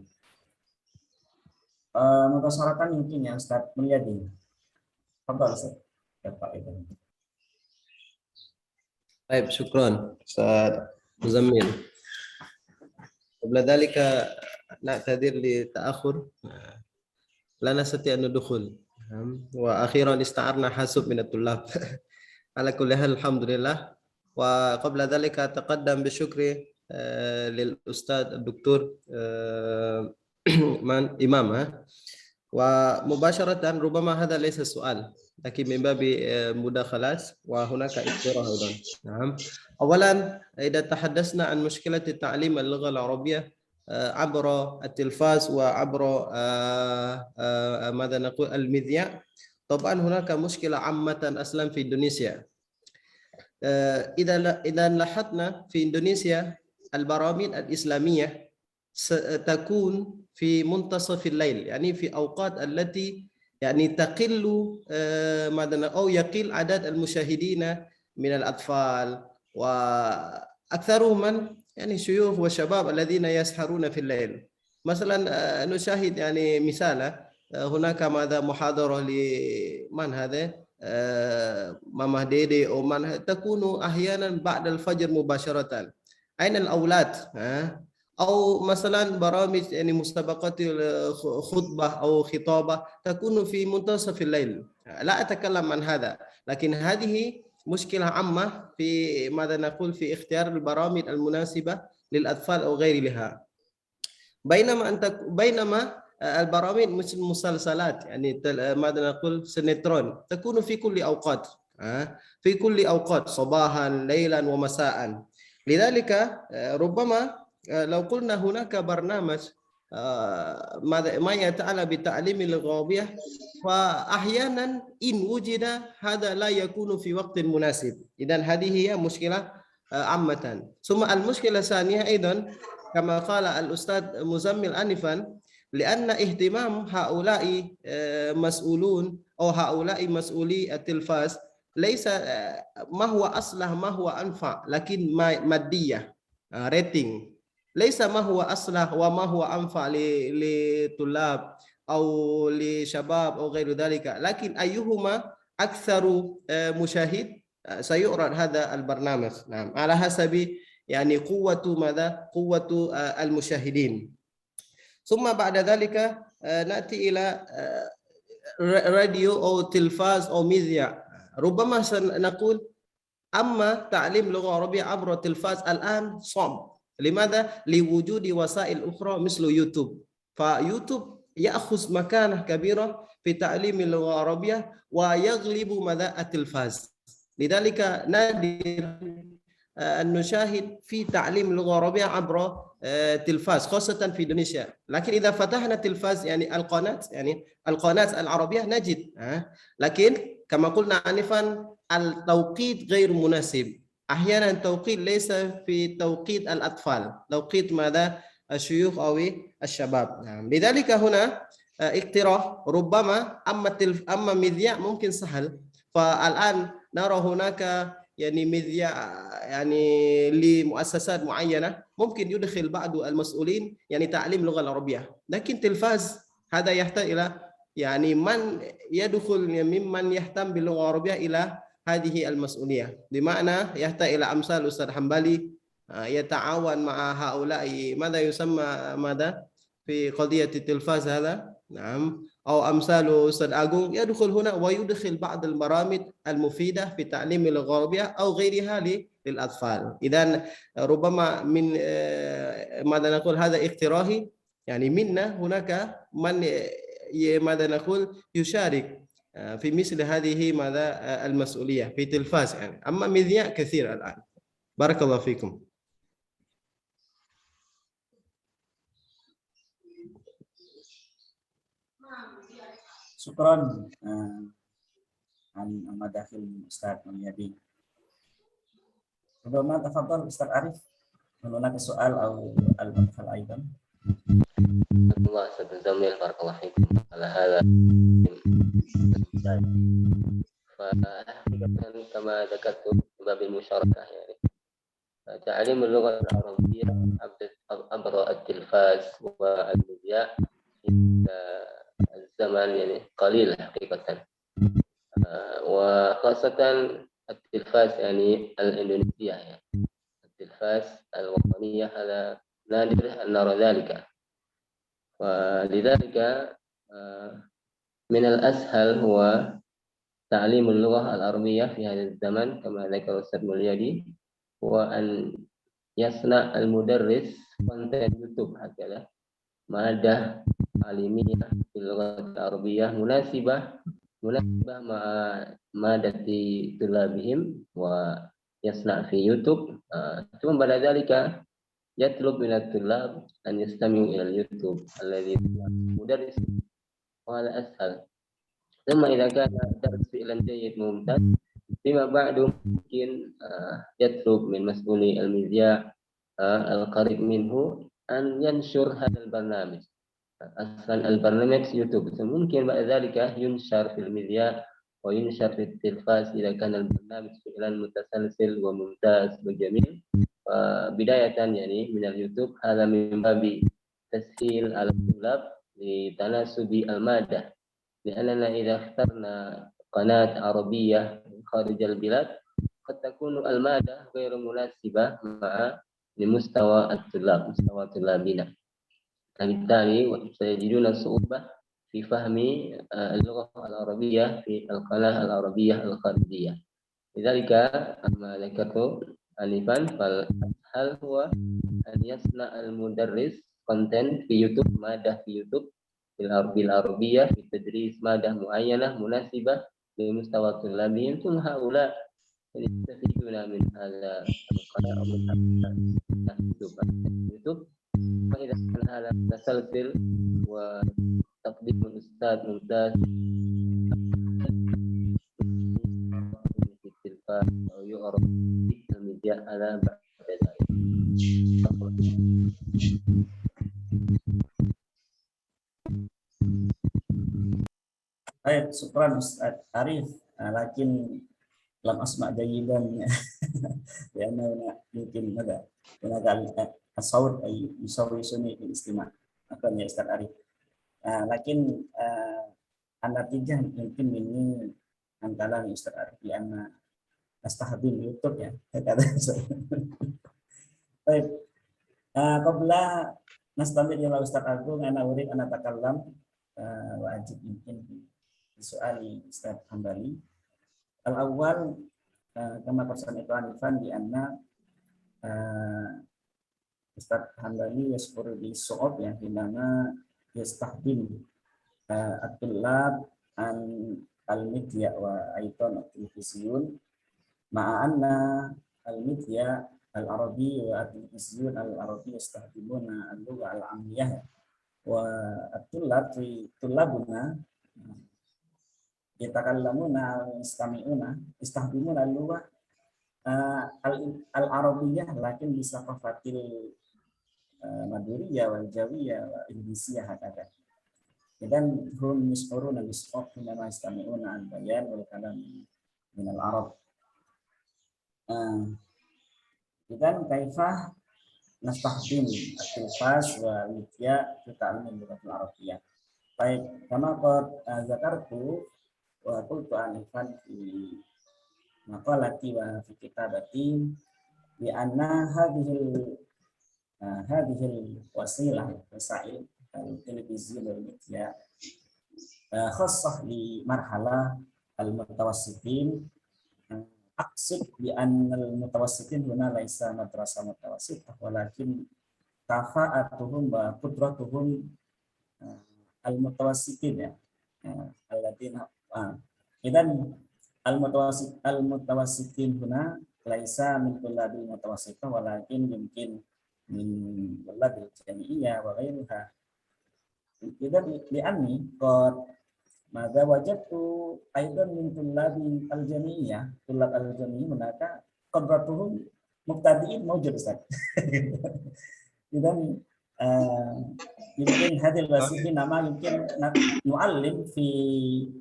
Speaker 5: Mutasyaratan mungkin ya Ustaz Mulyadi. Fadhal Ustaz. Bapak itu.
Speaker 7: طيب شكرا أستاذ مزمل. قبل ذلك نعتذر لتأخر لا نستطيع أن ندخل وأخيرا استعرنا حاسب من الطلاب. على كل حال الحمد لله. وقبل ذلك أتقدم بالشكر للأستاذ الدكتور إمام ومباشرة ربما هذا ليس سؤال لكن من باب مداخلات وهناك اقتراح أيضا. نعم. أولا إذا تحدثنا عن مشكلة تعليم اللغة العربية عبر التلفاز وعبر ماذا نقول المذياع، طبعا هناك مشكلة عامة أصلا في إندونيسيا. إذا لاحظنا في إندونيسيا البرامج الإسلامية ستكون في منتصف الليل، يعني في أوقات التي يعني تقل أو يقل عدد المشاهدين من الأطفال وأكثرهم من يعني شيوخ وشباب الذين يسهرون في الليل. مثلا نشاهد يعني مثال، هناك ماذا محاضرة لمن هذا ماما ديدي أو من تكون أحيانا بعد الفجر مباشرة. أين الأولاد؟ أو مثلا برامج يعني مسابقات خطبة أو خطابة تكون في منتصف الليل. لا أتكلم عن هذا، لكن هذه مشكلة عامة في ماذا نقول في اختيار البرامج المناسبة للأطفال أو غير لها. بينما البرامج مثل المسلسلات يعني ماذا نقول سنترون تكون في كل أوقات، في كل أوقات صباحا ليلا ومساء. لذلك ربما لو قلنا هناك برنامج ما يتعلق بالتعليم اللغة العربية، فأحيانا إن وجد هذا لا يكون في وقت مناسب. إذن هذه هي مشكلة عامة. ثم المشكلة الثانية أيضا كما قال الأستاذ مزمل آنفا، لأن اهتمام هؤلاء مسؤولون أو هؤلاء مسؤولي التلفاز ليس ما هو أصلح ما هو أنفع، لكن مادية ريتنج، ليس ما هو أصلح وما هو أنفع لطلاب أو لشباب أو غير ذلك، لكن أيهما أكثر مشاهد سيعرض هذا البرنامج. نعم، على حسب يعني قوة ماذا؟ قوة المشاهدين. ثم بعد ذلك نأتي إلى راديو أو تلفاز أو ميديا. ربما سنقول أما تعليم اللغة العربية عبر التلفاز الآن صعب. لماذا؟ لوجود وسائل أخرى مثل يوتيوب. فيوتيوب يأخذ مكانة كبيرة في تعليم اللغة العربية ويغلب ماذا؟ التلفاز. لذلك نادر أن نشاهد في تعليم اللغة العربية عبر تلفاز خاصة في إندونيسيا. لكن إذا فتحنا التلفاز يعني القناة العربية نجد، لكن كما قلنا آنفا التوقيت غير مناسب. أحيانا التوقيت ليس في توقيت الأطفال، توقيت ماذا؟ الشيوخ أو الشباب. لذلك هنا اقتراح ربما أما مذياع ممكن سهل. فالآن نرى هناك يعني مذياع يعني لمؤسسات معينة ممكن يدخل بعض المسؤولين يعني تعليم اللغة العربية، لكن تلفاز هذا يحتاج إلى يعني من يدخل ممن يهتم باللغة العربية إلى هذه المسؤولية، بمعنى يحتاج إلى أمثال أستاذ حنبلي يتعاون مع هؤلاء ماذا يسمى ماذا في قضية التلفاز هذا. نعم، أو أمثال أستاذ أغون يدخل هنا ويدخل بعض البرامج المفيدة في تعليم اللغة العربية أو غيرها للأطفال. إذن ربما من ماذا نقول هذا اقتراحي، يعني منا هناك من ماذا نقول يشارك في مثل هذه ماذا المسؤولية في تلفاز يعني. أما مذياع كثير الآن. بارك الله فيكم.
Speaker 5: Syukran an madakhil Ustaz Mulyadi. Rubama tafadhal Ustaz Arif, هناك سؤال أو المدخل أيضا.
Speaker 4: الله سبحانه بارك الله فيكم على هذا. فحقيقة كما ذكرت باب المشاركة يعني تعليم اللغة العربية عبر التلفاز والمذياع في الزمن يعني قليل حقيقة، وخاصة التلفاز يعني الإندونيسية يعني التلفاز الوطنية هذا نادر أن نرى ذلك. ولذلك من الأسهل هو تعليم اللغة العربية في هذا الزمن كما ذكر الأستاذ مليادي، هو أن يصنع المدرس konten يوتيوب هكذا مادة تعليمية في اللغة العربية مناسبة مع مادة طلابهم ويصنع في يوتيوب. ثم بعد ذلك يطلب من الطلاب أن يستمعوا إلى اليوتيوب الذي مدرس، وهذا أسهل. ثم إذا كان درس فعلا جيد ممتاز فيما بعد ممكن يطلب من مسؤولي المذياع القريب منه أن ينشر هذا البرنامج. أصلا البرنامج يوتيوب ممكن بعد ذلك ينشر في المذياع وينشر في التلفاز إذا كان البرنامج فعلا متسلسل وممتاز وجميل. بداية يعني من اليوتيوب هذا من باب تسهيل على الطلاب لتناسب المادة، لأننا إذا اخترنا قناة عربية خارج البلاد قد تكون المادة غير مناسبة مع لمستوى الطلاب، مستوى طلابنا، فبالتالي سيجدون صعوبة في فهم اللغة العربية في القناة العربية الخارجية. لذلك ما ذكرت آنفا فالأسهل هو أن يصنع المدرس konten في يوتيوب، مادة في يوتيوب بالعربية في تدريس مادة معينة مناسبة لمستوى طلابهم، ثم هؤلاء يستفيدون من هذا القناة أو من هذا اليوتيوب. فإذا كان هذا متسلسل وتقديم الأستاذ ممتاز في التلفاز أو يعرض في الميديا هذا بعد ذلك.
Speaker 5: Baik, syukran Ustaz Arif. Lakin lam asma jayidan karena mungkin ada الصوت أي يسوي الاستماع. أكرم يا أستاذ Arif. لكن النتيجة يمكن مني أن كلام أستاذ Arif لأن أستخدم يوتيوب ya. Baik. Qabla nastamir ila Ustaz Agung ana urid ana takallam wajib mungkin soal Ustaz Hambali. Al-awwal kama persan itu anifan di anna Ustaz Hambali yasfur di so'ob ya di mana yastahdim at-tullab an al-media wa aiton at-televisiun ma'anna al-media al-arabi wa at-televisiun al-arabi yastahdimuna al-lugha al-amiyah wa at-tullab tullabuna yatakallamuna istahdimuna al-lugha al-arabiyyah lakin bisa kafatil maduriyah wal jawiyah wa indisiyah hakada. Dan hum yashuruna bisawab hina yastami'una al-bayan wal kalam min al-arab. Dan kaifah nastahdim at-tilfaz wa media fi ta'lim al-lughat al-arabiyyah. Baik, kama qad zakartu wa qultu anifan fi maqalati wa fi kitabati bi anna hadhihi wasilah wasail al-televisi wal media khassah li marhalah al-mutawassitin. Aqsid bi anna al-mutawassitin huna laisa madrasah mutawassitah walakin kafa'atuhum wa qudratuhum al-mutawassitin ya. Alladziina idan al-mutawassitin huna laisa min tullabil mutawassitah walakin mungkin min tullabil jami'iyah wa ghairuha. Idan li'anni qad madza wajadtu aidan min tullabil al-jami'iyah, tullab al-jami'iyah hunaka qadratuhum mubtadi'in mawjud Ustaz. Idan yumkin hadil wasifi nama yumkin nu'allim fi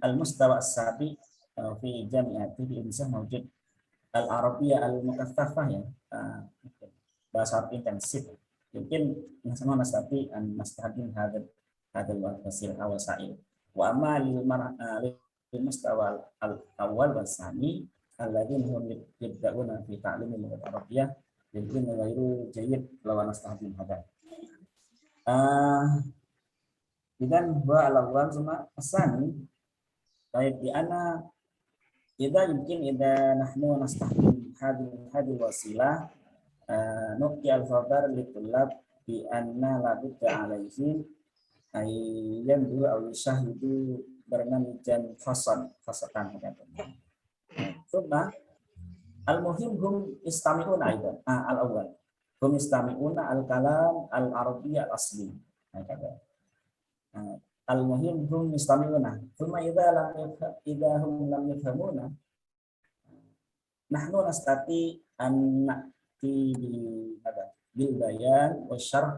Speaker 5: al-mustawa as-sabi fi jami'ati fi Indonesia mawjud al-Arabiyyah al-mukaffafah ya, bahasa intensif. Mungkin sama nastafi an nastahdim hadal wasil wasail. Wa amma lil mustawa al-awwal wa tsani alladhina hum yabda'una fi ta'lim al-lughat al-arabiyyah yumkin ghairu jayyid lawan nastahdim hadal. Idan wa al-awwal sama as-tsani baik di ana idza nahnu nastahdim hadhihi wasilah nuqti al-fadar li tullab bi anna la budda alaihim ay yandu aw yashahidu barnamijan fasatan katanya. Thumma al-muhim hum istami'una aidan al-awwal hum istami'una al-kalam al-arabiyyah al-asli katanya. Al-muhim hum istami'una thumma idza hum lam yafhamuna nahnu nastati an na'ti bil bayan wa syarh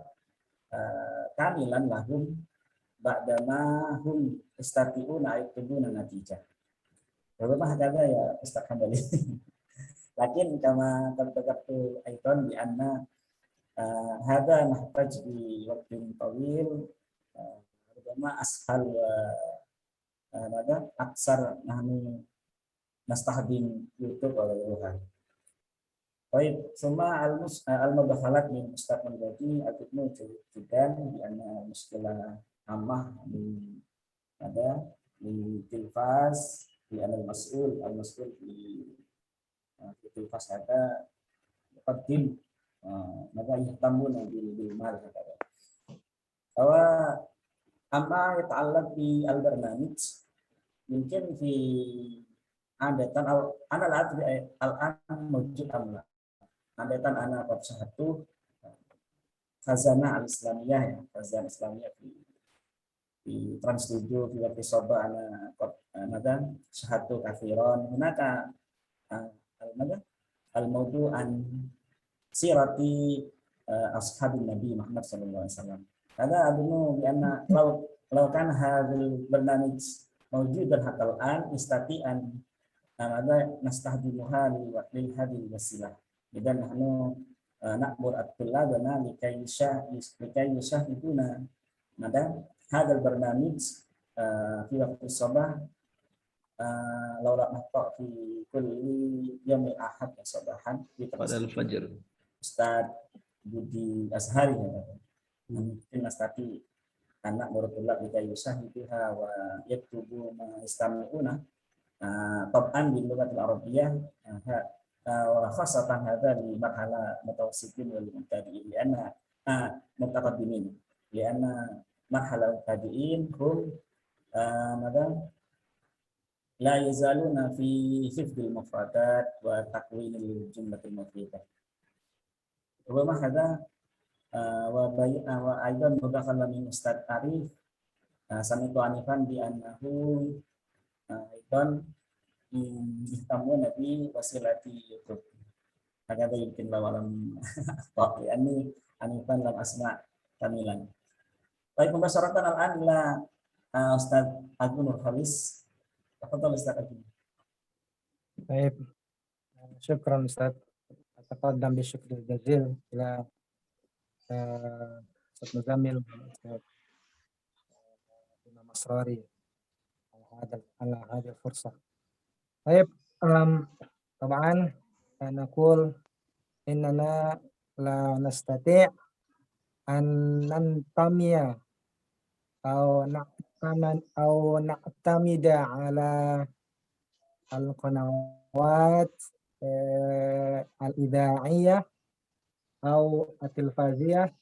Speaker 5: kamilan lahum ba'dama hum istati'una ayatubuna natijah. Bagaimana kata ya Ustaz Hambali? Lakin kama tadzakartu aidan bi anna hadha nahtaj bi waqtin tawil rubama ashal wa mada aksar nahnu nastahdim YouTube wa ghairuha. Baik, semua al-mudakhalat min Ustaz Al-Badi akhirnya ceritakan di anna muskilah amah di tilfaz di al-mas'ul di tilfaz ada qadim maka yahtamuna bil mal hada. Bahwa amma yata'allaq bi al-barnamij mungkin fi adatan ana la adri al-an mawjud am la. Andaikan anak bab satu khazanah al-islamiyah ya, khazanah islamiyah di Trans 7 di waktu soba anak ada satu kafiron hunaka al-mawdu an sirati ashabin Nabi Muhammad sallallahu alaihi wasallam. Ada adunu bi anna law kan hadzal barnamij mawjudan hatta al-an istati'an ada nastahdimuha lil hadil wasilah. Dan nahnu na'mur at-tullabana likay yashahiduna mada hadzal barnamij fi waqti sabah law la naqta fi kulli yawm al-ahad sabahan
Speaker 7: pada al-fajr.
Speaker 5: Ustaz Budi Azhari mungkin nastati anak muridullah likay yashahiduha wa yaktubu ma istami'una tab'an bil lughatil arabiyyah وخاصة هذا لمرحلة متوسطين والمبتدئين لأن متقدمين لأن مرحلة المبتدئين هم لا يزالون في حفظ المفردات وتكوين الجملة المفيدة. ربما هذا وأيضا مدخل من أستاذ عارف سمعت آنفا بأنه أيضا dihtamu nabi wasilati YouTube. Agak yumkin lawalam waktu ini anifan lam asma kamilan. Baik, pembahasan al-an ila Ustaz Agung Nur Khalis. Tafadhal Ustaz Agung.
Speaker 8: Baik. Syukran Ustaz. Taqaddam bi syukril jazil ila Ustaz Muzammil Ustaz Imam Asrari ala hadhihi al-fursah. طيب طبعا نقول إننا لا نستطيع أن ننتمي أو نعتمد على القنوات الإذاعية أو التلفزيونية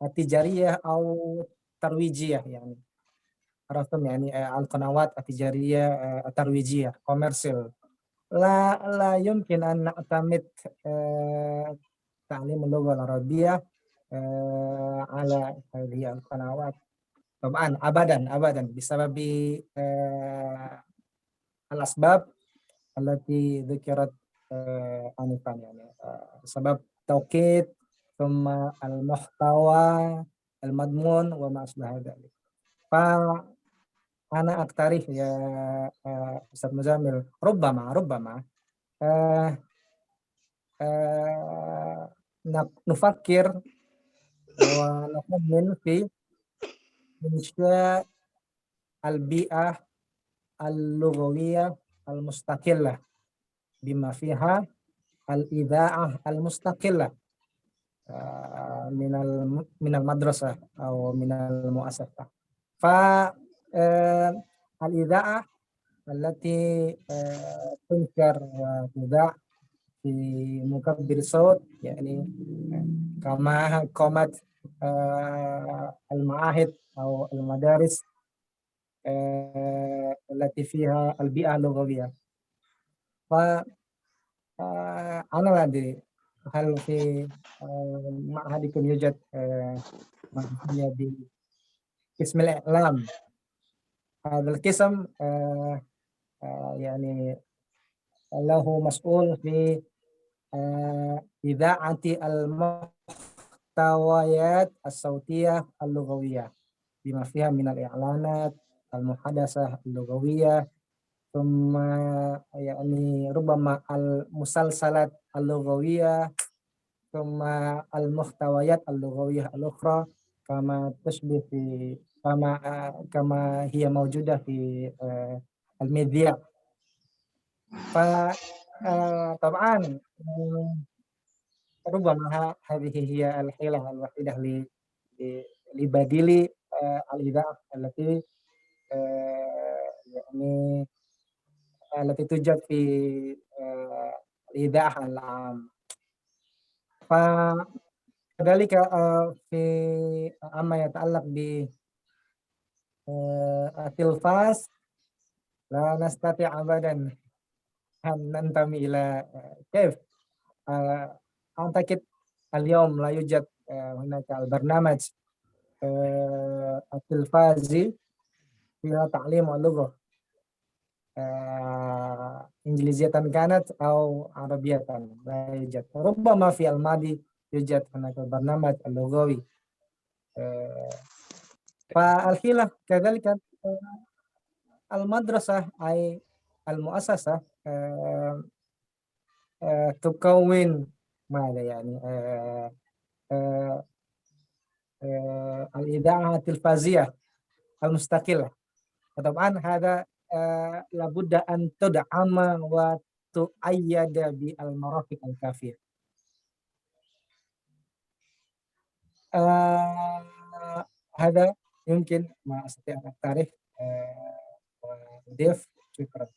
Speaker 8: التجارية أو الترويجية يعني عرفتم يعني القنوات التجارية الترويجية كوميرسيال لا يمكن أن نعتمد تعليم اللغة العربية على هذه القنوات طبعا أبدا بسبب الأسباب التي ذكرت آنفا يعني سبب توقيت ثم المحتوى المضمون وما أشبه ذلك. أنا أقترح يا أستاذ مزامل ربما نفكر ونخمن في إنشاء البيئة اللغوية المستقلة بما فيها الإذاعة المستقلة من المدرسة أو من المؤسسة. الإذاعة التي تنشر وتذاع في مكبر صوت يعني كما قامت المعاهد أو المدارس التي فيها البيئة اللغوية. أنا لا أدري هل في معهدكم يوجد قسم الإعلام. هذا القسم يعني له مسؤول في إذاعة المحتويات الصوتية اللغوية بما فيها من الإعلانات المحادثة اللغوية ثم يعني ربما المسلسلات اللغوية، ثم المحتويات اللغوية الأخرى كما تشبه في كما هي موجودة في الميديا. فطبعا ربما هذه هي الحيلة الوحيدة لبديل الإذاعة التي يعني التي توجد في الإذاعة العام. فكذلك أما يتعلق بالتلفاز، لا نستطيع أبدا أن ننتمي إلى كيف أعتقد اليوم لا يوجد هناك البرنامج التلفازي فيها تعليم اللغة إنجليزية كانت أو عربية، لا يوجد. ربما في الماضي يوجد هناك البرنامج اللغوي. فالحيلة كذلك المدرسة أي المؤسسة تكون ماذا يعني الإذاعة التلفزيونية المستقلة. طبعا هذا لابد أن تدعم وتؤيد بالمرافق الكافية. هذا يمكن ما أستطيع أن أقترح وأضيف. شكرا.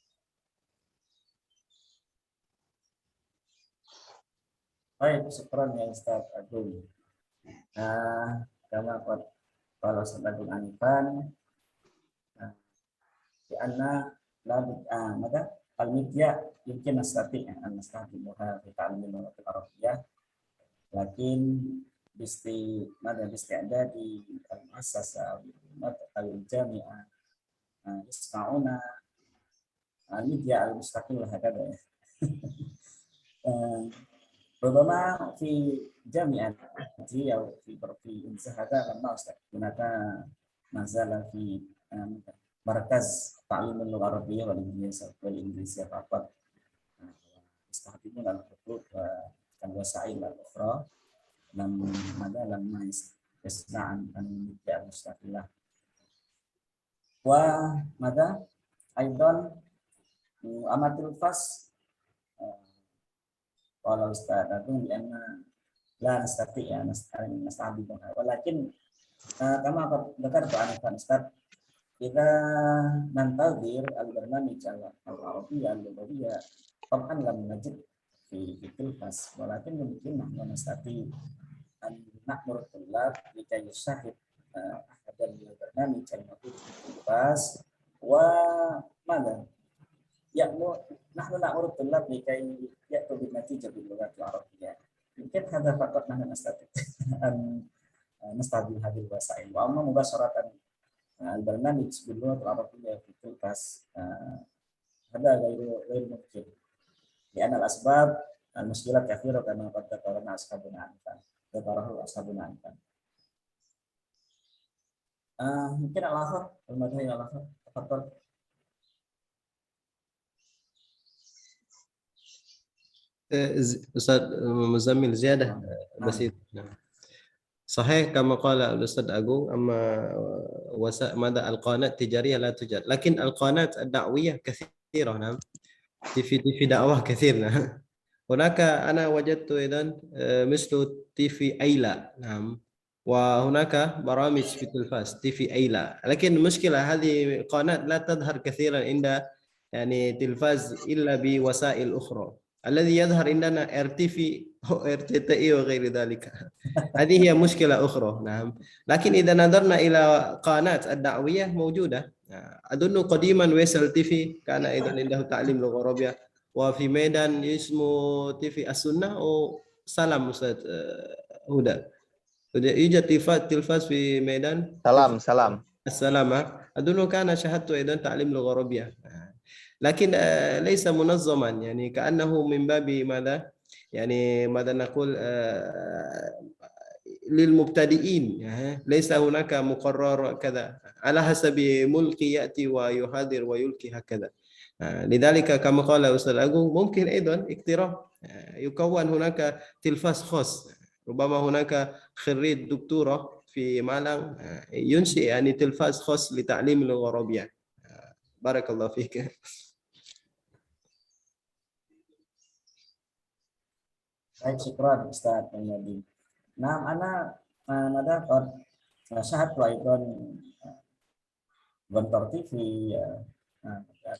Speaker 5: Baik, syukran ya Ustaz Agung. Kama qala Ustaz Agung anifan, di anna maka al-media yumkin nastati' an nastakhdimuha fi ta'lim al-lughat al-arabiyyah, lakin bisti'dad di al-muassasah al-jami'ah yasma'una al-media al-mustaqillah hakadha. ربما في جامعة أو في إنسان هذا لما هناك ما زال في مركز تعليم اللغة العربية والإنجليزية فقط، يستخدمون الخطوط والوسائل الأخرى لما يسمع عن الميديا المستقلة. وماذا أيضا أما التلفاز قال أستاذ أظن بأن لا نستطيع أن نستعملها، ولكن كما ذكرت آنفا أستاذ، إذا ننتظر البرنامج العربية اللغوية طبعا لم نجد في التلفاز، ولكن ممكن نحن نستطيع أن نأمر الطلاب لكي يشاهد أحد البرنامج الموجود في التلفاز. وماذا نحن نأمر الطلاب لكي يأتوا بالنتيجة باللغة العربية. يمكن هذا فقط نحن نستطيع أن نستخدم هذه الوسائل. وأما مباشرة البرنامج باللغة العربية في التلفاز هذا غير ممكن، لأن الأسباب المشكلة كثيرة كما قد ذكرنا أصحابنا عنها. ممكن الآخر المدعي الآخر تفضل.
Speaker 7: أستاذ مزمل زيادة بسيطة. صحيح كما قال الأستاذ أجو، أما ماذا القناة التجارية لا توجد، لكن القناة الدعوية كثيرة. نعم، في دعوة كثير. نعم. هناك أنا وجدت إذن مثل TV أيلا. نعم، وهناك برامج في التلفاز TV أيلا، لكن المشكلة هذه القناة لا تظهر كثيرا عند يعني تلفاز إلا بوسائل أخرى. الذي يظهر عندنا RTV أو RTTI وغير ذلك. هذه هي مشكلة أخرى. نعم، لكن إذا نظرنا إلى قناة الدعوية موجودة. أظن قديما ويسل TV كان أيضا عنده تعليم لغة عربية، وفي ميدان اسمه TV السنة أو سلام أستاذ هدى. يوجد تلفاز في ميدان
Speaker 9: سلام
Speaker 7: السلامة، أظن كان شاهدت أيضا تعليم لغة عربية، لكن ليس منظما، يعني كأنه من باب ماذا، يعني ماذا نقول للمبتدئين، ليس هناك مقرر كذا على حسب ملقي يأتي ويحاذر ويلقي هكذا. لذلك كما قال أستاذ أقول ممكن أيضا اقتراح يكون هناك تلفاز خاص، ربما هناك خريج دكتوراه في مالان ينشئ يعني تلفاز خاص لتعليم اللغة العربية. بارك الله فيك.
Speaker 5: Baik, syukran Ustaz Mulyadi. Nah, ada nasihat أيضا بنطرتي في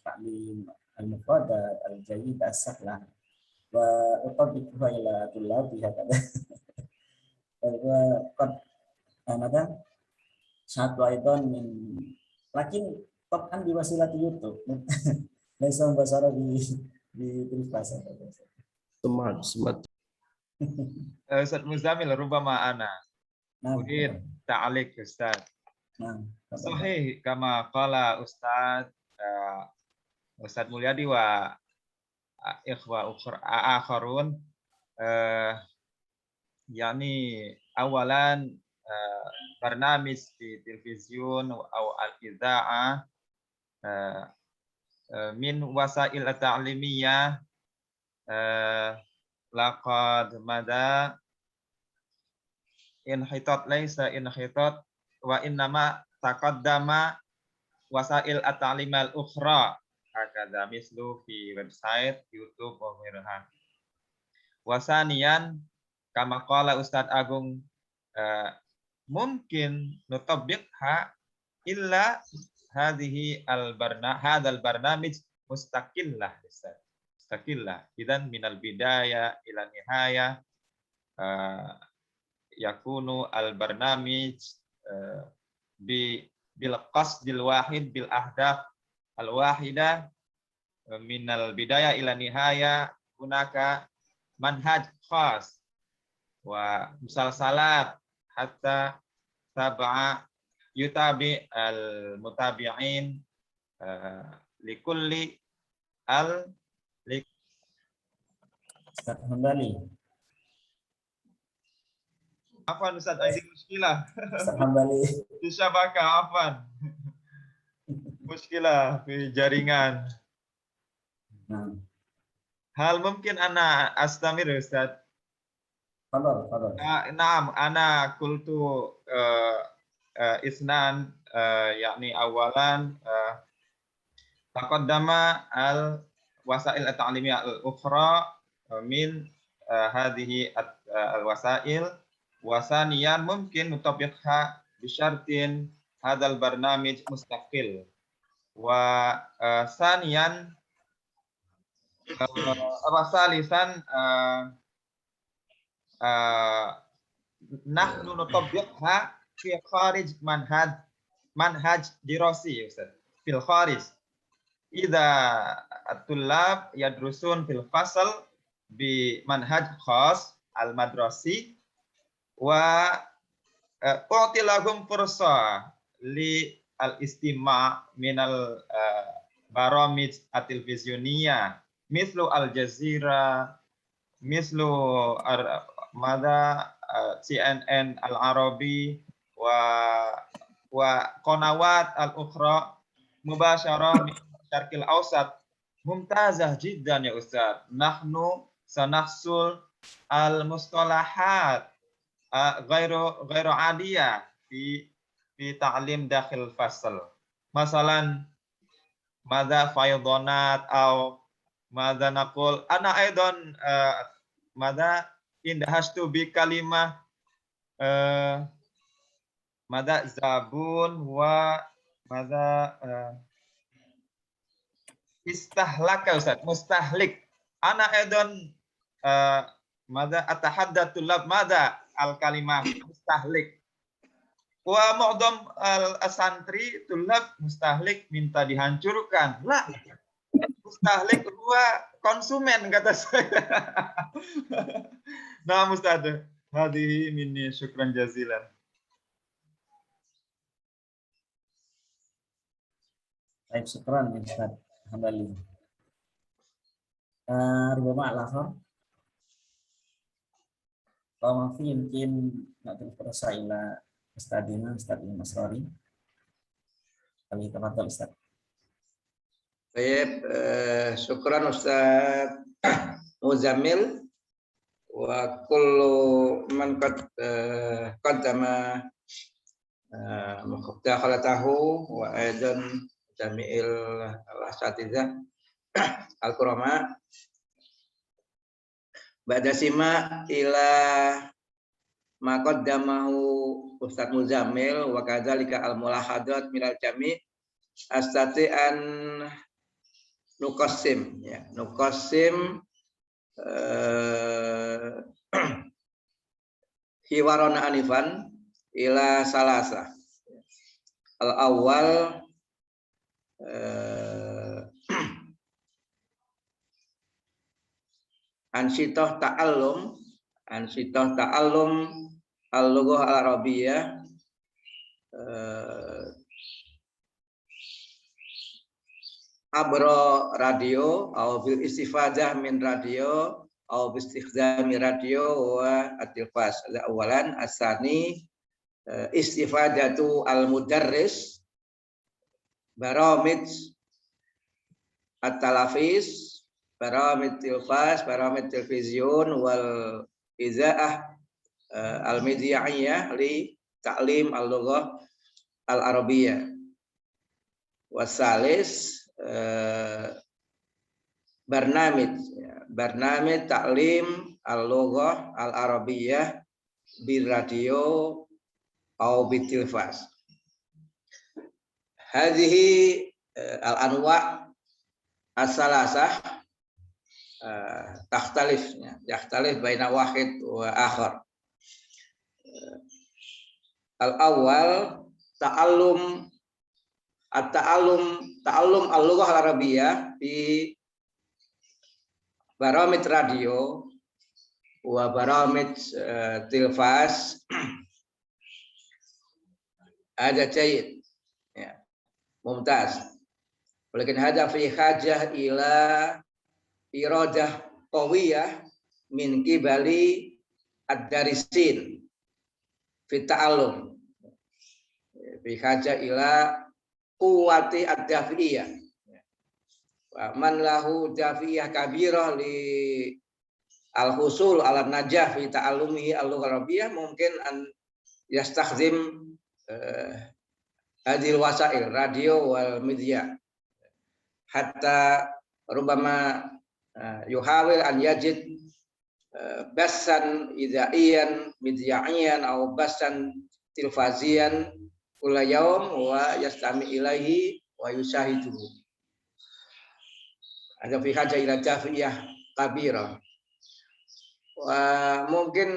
Speaker 5: تعليم المفردات الجيدة السهلة وأطبقها إلى طلابي هكذا. وقد ماذا ساعات أيضا من لكن طبعا بوسيلة يوتيوب ليس مباشرة بالتلفاز.
Speaker 7: Semangat.
Speaker 6: Ustaz Muzamil, rubama ana. Urid ta'alik Ustaz. Sahih kama qala Ustaz Ustaz Mulyadi wa ikhwa akharun yani awalan barnamij di televisiun atau al-idha'ah min wasail at-ta'limiyah laqad mada inhitat laisa inhitat wa innama taqaddama wasail at-ta'lim al-ukhra hakadha mislu fi website YouTube wa ghairiha. Wasaniyan kama qala Ustaz Agung mungkin nutabbiqha illa hadhihi hadzal barnamij mustaqillah Ustaz. Mustaqillah. Idzan minal bidaya ila nihaya yakunu al-barnamij bil qasdil wahid bil ahdaf al-wahida minal bidaya ila nihaya hunaka manhaj khas wa musalsalat hatta sab'a yutabi al-mutabi'in likulli
Speaker 5: Ustaz Hambali.
Speaker 6: Afwan Ustaz, ada muskilah.
Speaker 5: Ustaz Hambali.
Speaker 6: Di syabakah, afwan. Muskilah di jaringan. Hal mungkin ana astamir Ustaz.
Speaker 5: Fadal.
Speaker 6: Naam, ana kultu isnan yakni awalan taqaddama al wasail at-ta'limiyah al-ukhra min hadhihi al-wasail wasaniyan mungkin nutabiqha bisyartin hadzal barnamij mustaqil wa saniyan salisan nahnu nutabiqha fi kharij manhaj dirasi Ustaz fil kharij idza at-tullab yadrusun fil fasal bi manhaj khas al-madrasi wa u'tilahum fursa li al-istima' min al-baramij at-televizioniyah mislu al-Jazeera mislu CNN al-Arabi wa qanawat al-ukhra mubasyarah min syarqil awsat mumtazah jiddan ya Ustaz. Nahnu sanahsul al-mustalahat ghairu adiyah fi ta'lim dakhil fasal. Masalan madza faydonat atau madza naqul ana aidan madza indahastu bi kalimah madza zabun wa madza istahlaka Ustaz, mustahlik. Ana aidan madza atahaddatsu lab madza al kalimah mustahlik. Wa mu'dham al-santri tulab mustahlik minta dihancurkan. Lah, mustahlik huwa konsumen kata saya. Nah, Ustaz, hadhihi minni syukran jazilan.
Speaker 5: Baik, syukran Ustaz Hambali. Rubama al-akhar. Kalau mafi mungkin nanti terasa ila Ustadina Ustaz Masrari. Kali tafadhal Ustaz.
Speaker 1: Baik, syukran Ustaz Muzammil wa kullu man qaddama mudakhalatahu wa aidan jami'il al-asatidza al-kurama ba'da sima ila ma qaddamahu Ustaz Muzammil wa kadzalika al-mulahadat minal jami' astati an nuqassim ya nuqassim hiwarona anifan ila salasa al awal ansitoh ta'allum al-lughah al-arabiyyah abro radio atau bil istifadah min radio atau bistikhdami radio wa at-tilfaz. Awalan asani istifadatu al-mudarris baramij at-talafis baramij tilfaz baramij televisiun wal izaah al-midya'iyah li ta'lim al-lughah al-arabiyyah. Wasalis barnamij ta'lim al-lughah al-arabiyyah bil radio atau bil tilfaz. Hadhihi al-anwa' as-salasah takhtalif baina wahid wa akhar. Al-awwal ta'allum al-lughah al-arabiyyah di baramij radio wa baramij tilfaz ada jayyid ya mumtaz walakin hada fi hajah ila iradah qawiyah min qibali ad-darisin fi ta'allum fi hajah ila quwwati ad-dafiyah wa man lahu dafiyah kabirah li al-husul ala najah fi ta'allumihi al-lughah arabiyyah mungkin an yastakhdim hadhil wasail radio wal media hatta rubama yuhawil an yajid basan idaiyan midyaiyan atau basan tilfaziyan kula yaum wa yastami ilaihi wa yushahiduhu. Ada fi haja ila dafiyah kabira. Wa mungkin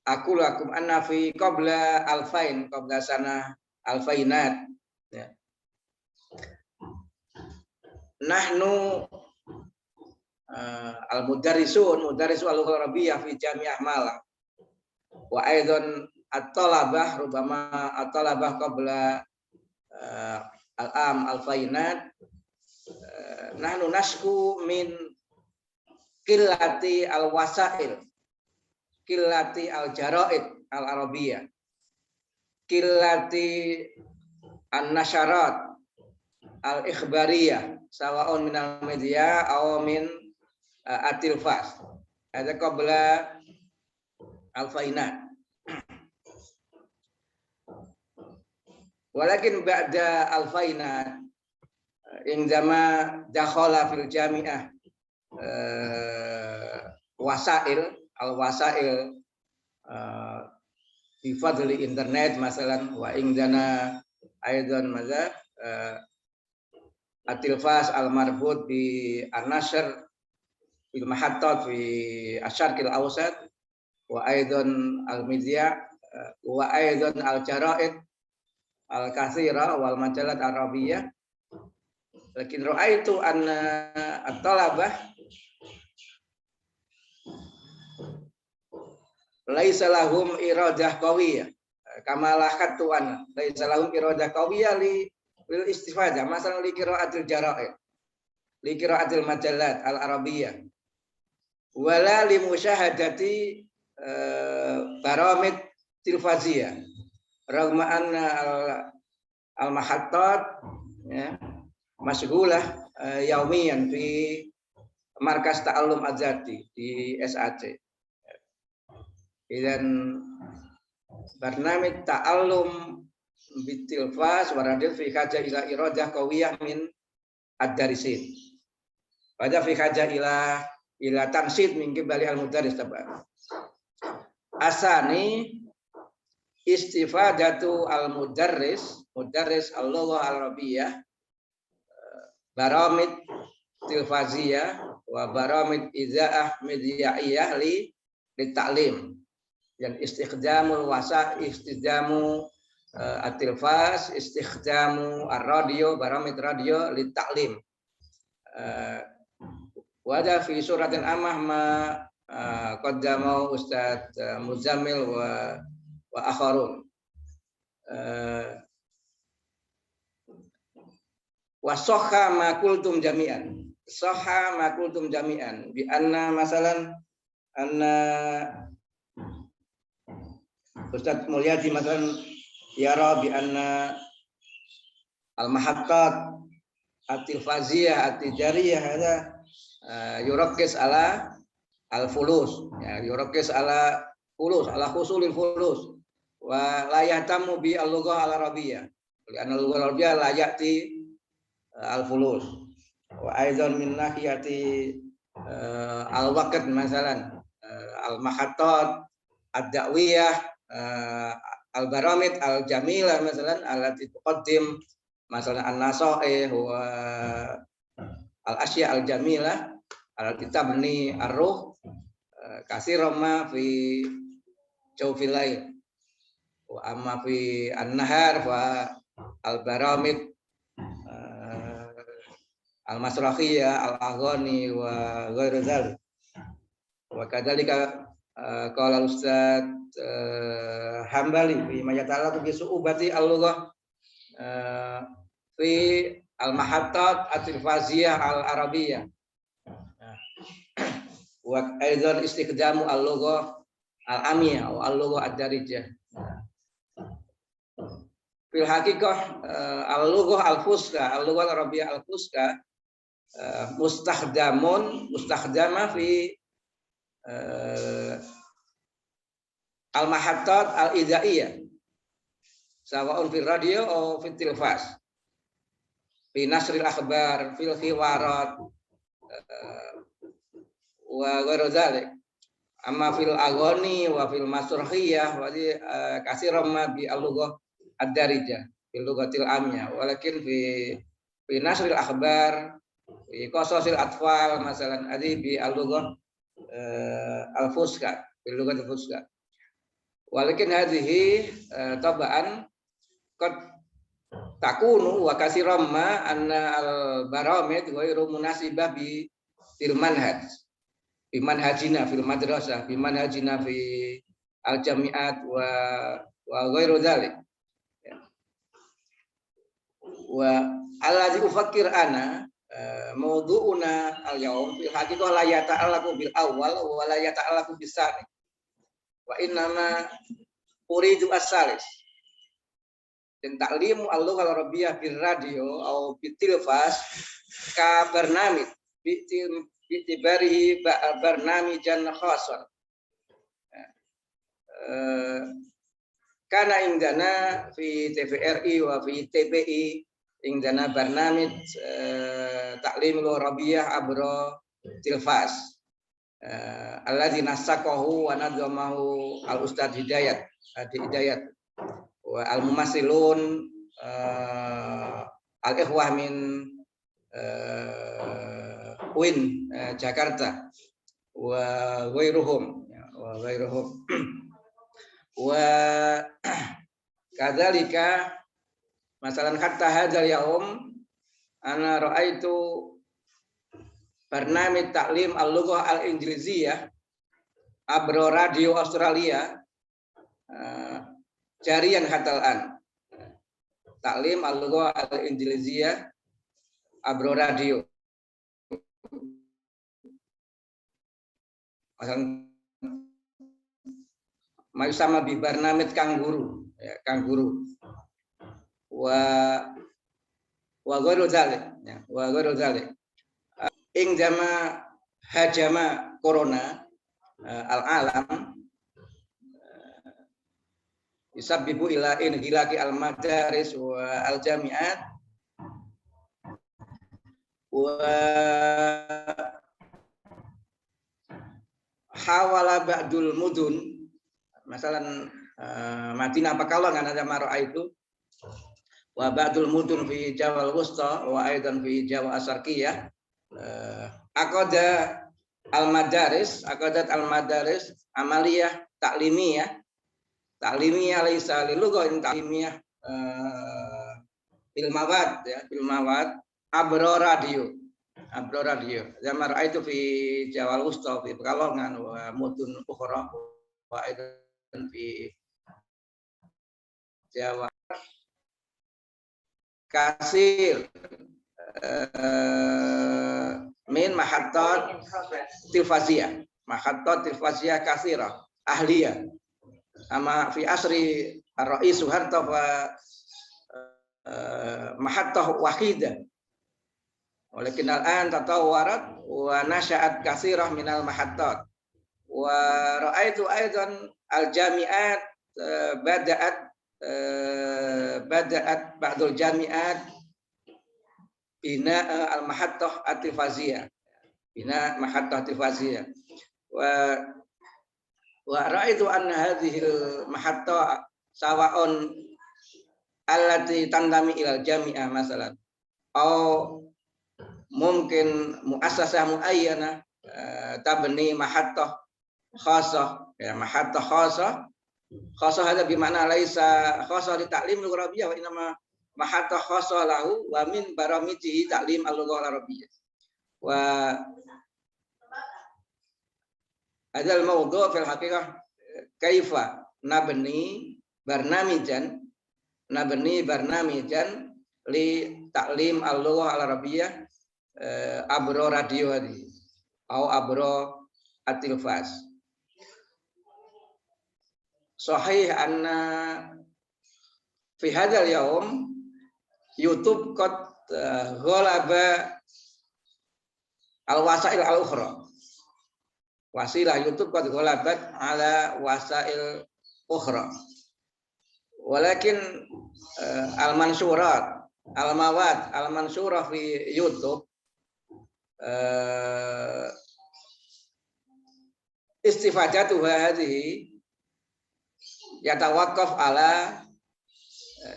Speaker 1: aku lakum anna fi qabla sana alfainat ya. Nahnu al-mudarrisun al-lughah arabiyyah fi Jami'ah Malang wa aidan at-talabah rubama at-talabah qabla al-am al-fainat nahnu nashku min qillati al-wasail qillati al-jara'id al-arabiyyah qillati an-nasharat al-ikhbariyah sawa'un min al-media aw min at-tilfaz ada qabla al-fainat. Walakin ba'da al-fainat indama dakhala fil jami'ah wasail al-wasail fi fadli internet masalan wa indana aidan madza at-tilfaz al-marbut bi an-nashr fil mahattat fi asy-syarqil awsat wa aidan al-media wa aidan al-jara'id al-katsira wal majalat arabiyyah. Lakin ra'aitu anna at-talabah laisa lahum iradah qawiyah kama lakatu an laisa lahum iradah qawiyah lil istifadah masalan li qiraatil jara'id li qiraatil majalat al-arabiyyah wala li musyahadati baramid tilfaziyah ragma anna al-mahattat ya masghulah yaumiyan fi Markas Ta'allum Azati di SAC. Dan barnamij ta'allum bitilfas waradil fi haja ila iradah qawiyah min ad-darisin. Pada fi haja ila tansid min qibali al-mudarris tabaq. Asani istifadatu al-mudarris al-lughah al-arabiyyah baramid tilfaziyah wa baramid idza'ah midyaiyah li ta'lim. Dan istikhdamul istikhdamu at-tilfaz, istikhdamu ar-radio, baramid radio li ta'lim. Wada fi suratin amah ma qaddama Ustaz Muzammil wa akharun. Wa sahha ma qultum jami'an. Sahha ma qultum jami'an bi anna masalan anna Ustaz Mulyadi masalan yara bi anna al-mahaqqat at-tilfaziyah at-tijariyah hada yurakkis ala al-fulus, ya, yurakkis ala fulus, ala husulil fulus wa la yahtamu bi al-lughah al-arabiyyah. Karena lughah al-arabiyyah la ya'ti al-fulus. Wa aidan min nahiyati al-waqt masalan al-mahattat ad-da'wiyah al-baramid al-jamilah masalan allati tuqaddim masalan an-nasaih wa al-asya al-jamilah al-kitab ni ar-ruh katsiran ma fi jawfil lail wa amma fi an-nahar wa al-baramid al-masrakhiyah al-aghani wa ghairu dzalik. Wa kadzalika qala Ustaz Hambali fi ma yata'allaqu bi su'ubati al-lughah fi al-mahattat at-tilfaziyah al-arabiyyah. Wa aidan istikhdamu al-lughah al-amiyah wa al-lughah ad-darijah. Fil haqiqah al-lughah al-fusha, al-lughah al-arabiyyah al-fusha mustakhdama fi al-mahattat al-idaiyah sawa'un fil radio atau fil tilfaz fi nasril akhbar fil khiwarat wa ghairu dzalik. Amma fil aghani wa fil masrahiyah wa di katsiran ma bi al-lughah ad-darijah fil lughatil amiyah walakin fi nasril akhbar fi qasasil atfal masalan adi bi al-lughah al-fusha fil lughatil fusha. Walakin hadhihi tabaan qad takunu wa katsiran ma anna al-baramid ghairu munasibah bi til manhaj bi manhajina fil madrasah bi manhajina fi al-jami'at wa ghairu dzalik. Wa alladzi ufakkir ana mawdu'una al-yawm fil haqiqah la yata'allaqu bil awwal wa la yata'allaqu bis tsani. Wa innama uridu as-salis. Dan ta'limu al-lughah al-arabiyyah bil radio atau bil tilfaz ka barnamij bi tibarihi barnamijan khasan. Kana indana fi TVRI wa fi TPI indana barnamij ta'lim al-arabiyyah abra tilfaz alladzi nasaqahu wa nadzamahu al-Ustadz Hidayat wa al-mumassilun al-ikhwah min UIN Jakarta wa ghairuhum wa kadzalika masalan hatta hadzal yaum ana raaitu barnamij ta'lim al-lughah al-injiliziyah abro radio Australia jarian hatal an ta'lim al-lughah al-injiliziyah abro radio masalan mai sama bi barnamij kangguru ya kangguru wa wa ghairu dzalik ya, wa ghairu dzalik. Ing jama hajama corona al alam yusabbibu ila inhilaki al madaris wa al jami'at wa hawala ba'dul mudun masalan Madinah Pekalongan ada Maro'a itu wa ba'dul mudun fi Jawa al-Wusta wa aidan fi Jawa Asarkiyah aqada al-madaris amaliyah taklimiyah laisa lilughatin taklimiyah bil mawad ya bil mawad abro radio zaman itu fi Jawa al-Wusta fi Pekalongan wa mudun ukhra wa aidan fi Jawa kasir min mahattat tilfaziyah kasirah ahliyah ama fi asri ar-rais Soeharto wa mahattah wahidah walakin al-an tatawwarat wa nasha'at kasirah minal mahattat wa ra'aitu aidan al-jami'at bada'at ba'dul jami'at bina al-mahattah at-tilfaziyah wa ra'aitu anna hadhihi al-mahattah sawa'un allati tandami ilal jami'ah masalan au mungkin muassasah muayyana tabni mahattah khassah ya mahattah khassah ada bermakna laisa khassah li ta'lim lughah arabiyyah wa inma mahattah khassah lahu wa min baramijihi ta'lim al-lughah arabiyyah wa adal mawdu' fil haqiqah kaifa nabni barnamijan li ta'lim al-lughah al-arabiyyah abro radio hadi atau abro at-tilfaz sahih anna fi hadzal yaum YouTube qad ghalaba al-wasail al-ukhra wasilah YouTube qad ghalabat ala wasail ukhra walakin al-mansurat al-mawad al-mansurah fi YouTube istifadatuha hadhihi yatawaqqaf ala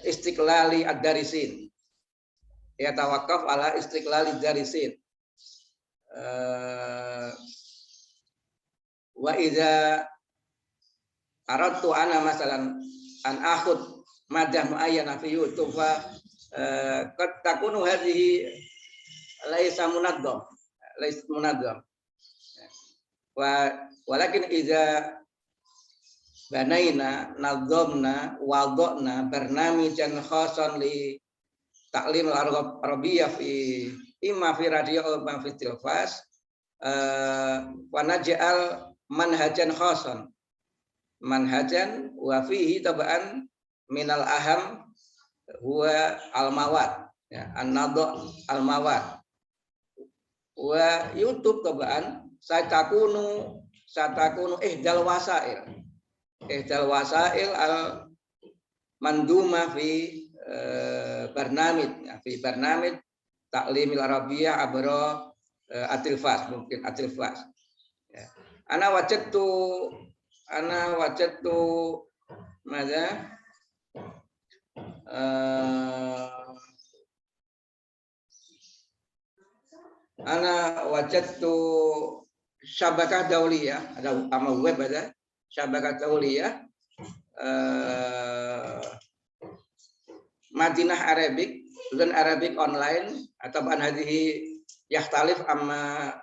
Speaker 1: istiqlali ad-darisin wa idza aradtu ana masalan an akhud madah muayyana fi YouTube fa qad takunu hadhihi laisa munaddam walakin idza banaina nadzamna wada'na barnamijan khassan li ta'lim al-arabiyyah fi imma fi radio wa fi tilfaz wa naj'al manhajan khassan wa fihi tabaan minal aham huwa al-mawad ya an-nadha al-mawad wa YouTube tabaan satakunu ihdal wasail al manduma fi barnamij ta'limil arabiyyah abra at-tilfaz mungkin at-tilfaz ya. Ana wajadtu madza ana wajadtu syabakah dauliyah ada ama web ada syabakah dauliyah Madinah Arabic dan Arabic online atau an hadhihi yahtalif amma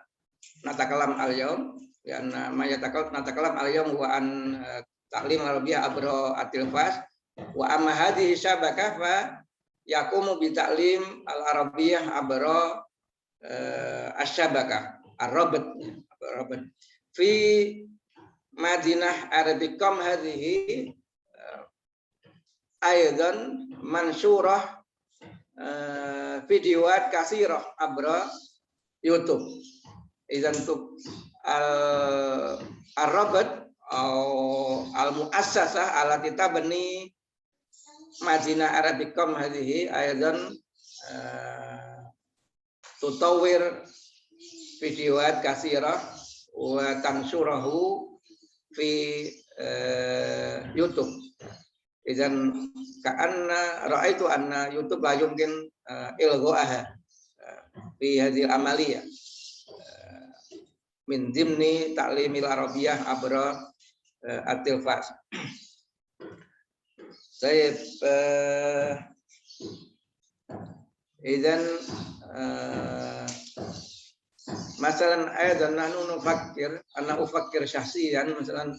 Speaker 1: natakalam al-yawm ya ma natakalam al-yawm wa an ta'lim arabiyyah abra at-tilfaz wa amma hadhihi syabakah fa yaqumu bi ta'lim al-arabiyyah abra asyabakah ar-rabat fi Madinah Arabicom hadhihi aidan mansurah videoat kasirah abra YouTube. Idzan untuk al-rabat atau al-muassasah allati tabni Madinah Arabicom hadhihi aidan tutawwir videoat kasirah wa tansyurahu fi YouTube. Idzan ka'anna ra'aitu anna YouTube la yumkin ilgha'aha fi hadhil amaliyah min dimni ta'limil arabiyah abra at-tilfaz. Saya idzan masalan aidan nahnu nufakkir ana ufakkir syahsiyan masalan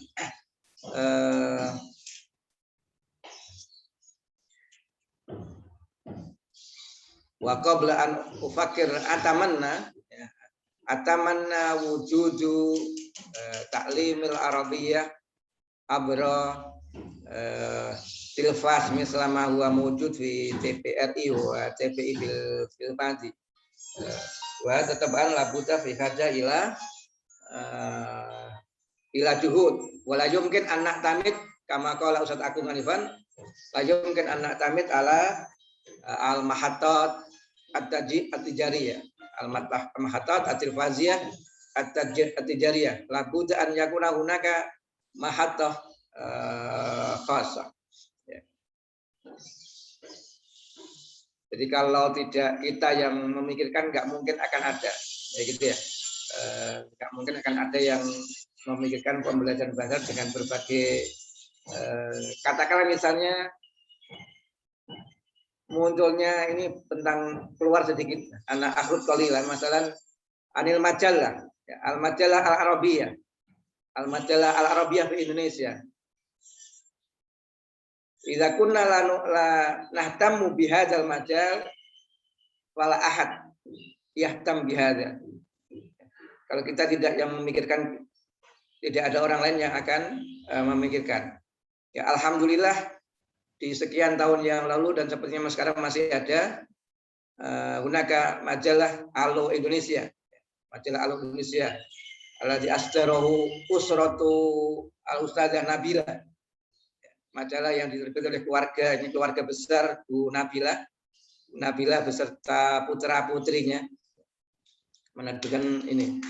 Speaker 1: wa qabla an ufakkir atamanna wujudu ta'limil arabiyyah abra tilfas mislama huwa mawjud fi TPRI wa TPI bil madi wa tataban la buta fi haja ila juhud wala yumkin anak tamid kama qala Ustaz Agung Hanifan la yumkin anak tamid ala al mahatat at-tijariyah al-mahatat at-tilfaziyah at-tijariyah la budda an yakuna hunaka mahattah khasah. Jadi kalau tidak kita yang memikirkan nggak mungkin akan ada ya gitu ya, nggak mungkin akan ada yang memikirkan pembelajaran bahasa dengan berbagai katakanlah misalnya munculnya ini tentang keluar sedikit anak akhut qalilah masalah anil majalah ya, al majalah al arabiyah al majalah al arabiyah di Indonesia. Idza kunna la nahtamu bihadzal majal wala ahad yahtam bihadza. Kalau kita tidak yang memikirkan, tidak ada orang lain yang akan memikirkan. Ya alhamdulillah di sekian tahun yang lalu dan sepertinya sekarang masih ada hunaka majalah Alo Indonesia. Majalah Alo Indonesia alladzi astarahu usratu al-ustadzah Nabila. Majalah yang diterbit oleh keluarga, ini keluarga besar Bu Nabila beserta putra-putrinya menerbitkan ini.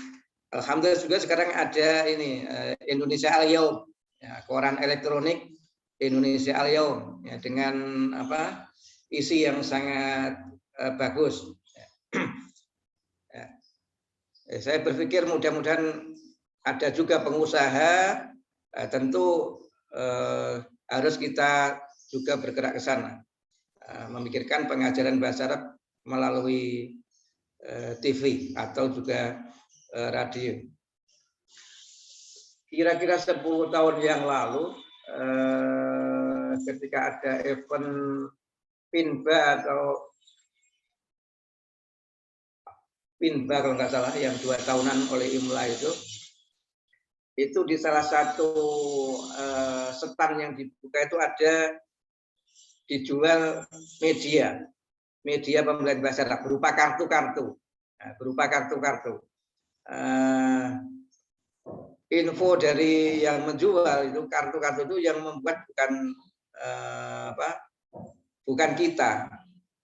Speaker 1: Alhamdulillah juga sekarang ada ini Indonesia Al-Yaum, ya, koran elektronik Indonesia Al-Yaum ya, dengan apa isi yang sangat bagus. Ya. Saya berpikir mudah-mudahan ada juga pengusaha tentu harus kita juga bergerak ke sana, memikirkan pengajaran bahasa Arab melalui TV atau juga radio. Kira-kira 10 tahun yang lalu ketika ada event PINBA atau PINBA kalau nggak salah yang 2 tahunan oleh IMLA itu di salah satu stand yang dibuka itu ada dijual media pembelajaran bahasa Arab berupa kartu-kartu. Info dari yang menjual itu kartu-kartu itu yang membuat bukan kita,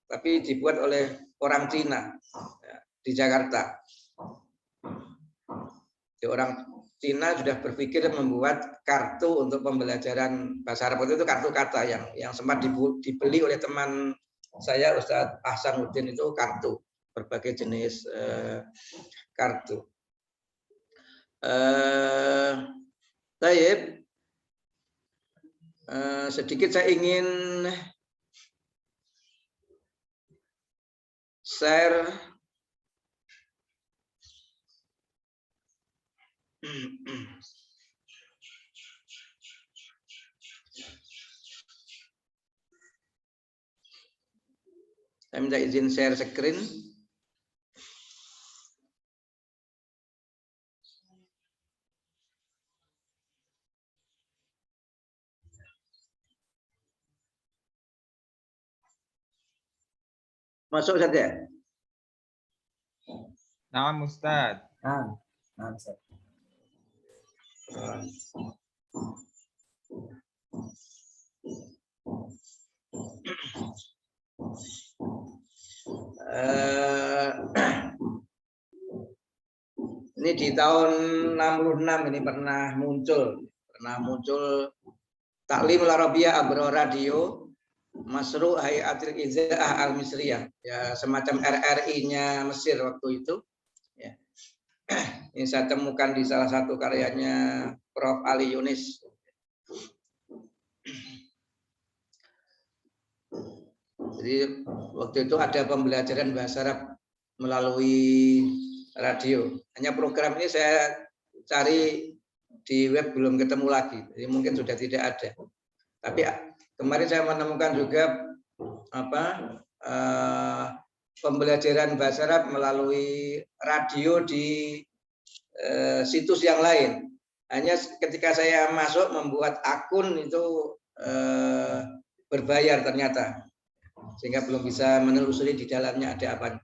Speaker 1: tapi dibuat oleh orang Cina di Jakarta. Jadi orang Cina sudah berpikir membuat kartu untuk pembelajaran bahasa Arab itu kartu kata yang sempat dibeli oleh teman saya Ustadz Ahsanuddin itu kartu berbagai jenis kartu. Baik, sedikit saya ingin share saya minta izin share screen. Masuk saja.
Speaker 6: Naam Ustaz.
Speaker 5: Nah, Ustaz.
Speaker 1: Ini di tahun 66 ini pernah muncul Taklim Al-Arabiyah Abro Radio Masru' Hayatil Izza'ah Al-Misriyah, ya semacam RRI-nya Mesir waktu itu. Ya. Ini saya temukan di salah satu karyanya Prof. Ali Yunis. Jadi waktu itu ada pembelajaran bahasa Arab melalui radio. Hanya program ini saya cari di web belum ketemu lagi, jadi mungkin sudah tidak ada. Tapi kemarin saya menemukan juga pembelajaran bahasa Arab melalui radio di situs yang lain. Hanya ketika saya masuk membuat akun itu berbayar ternyata, sehingga belum bisa menelusuri di dalamnya ada apa.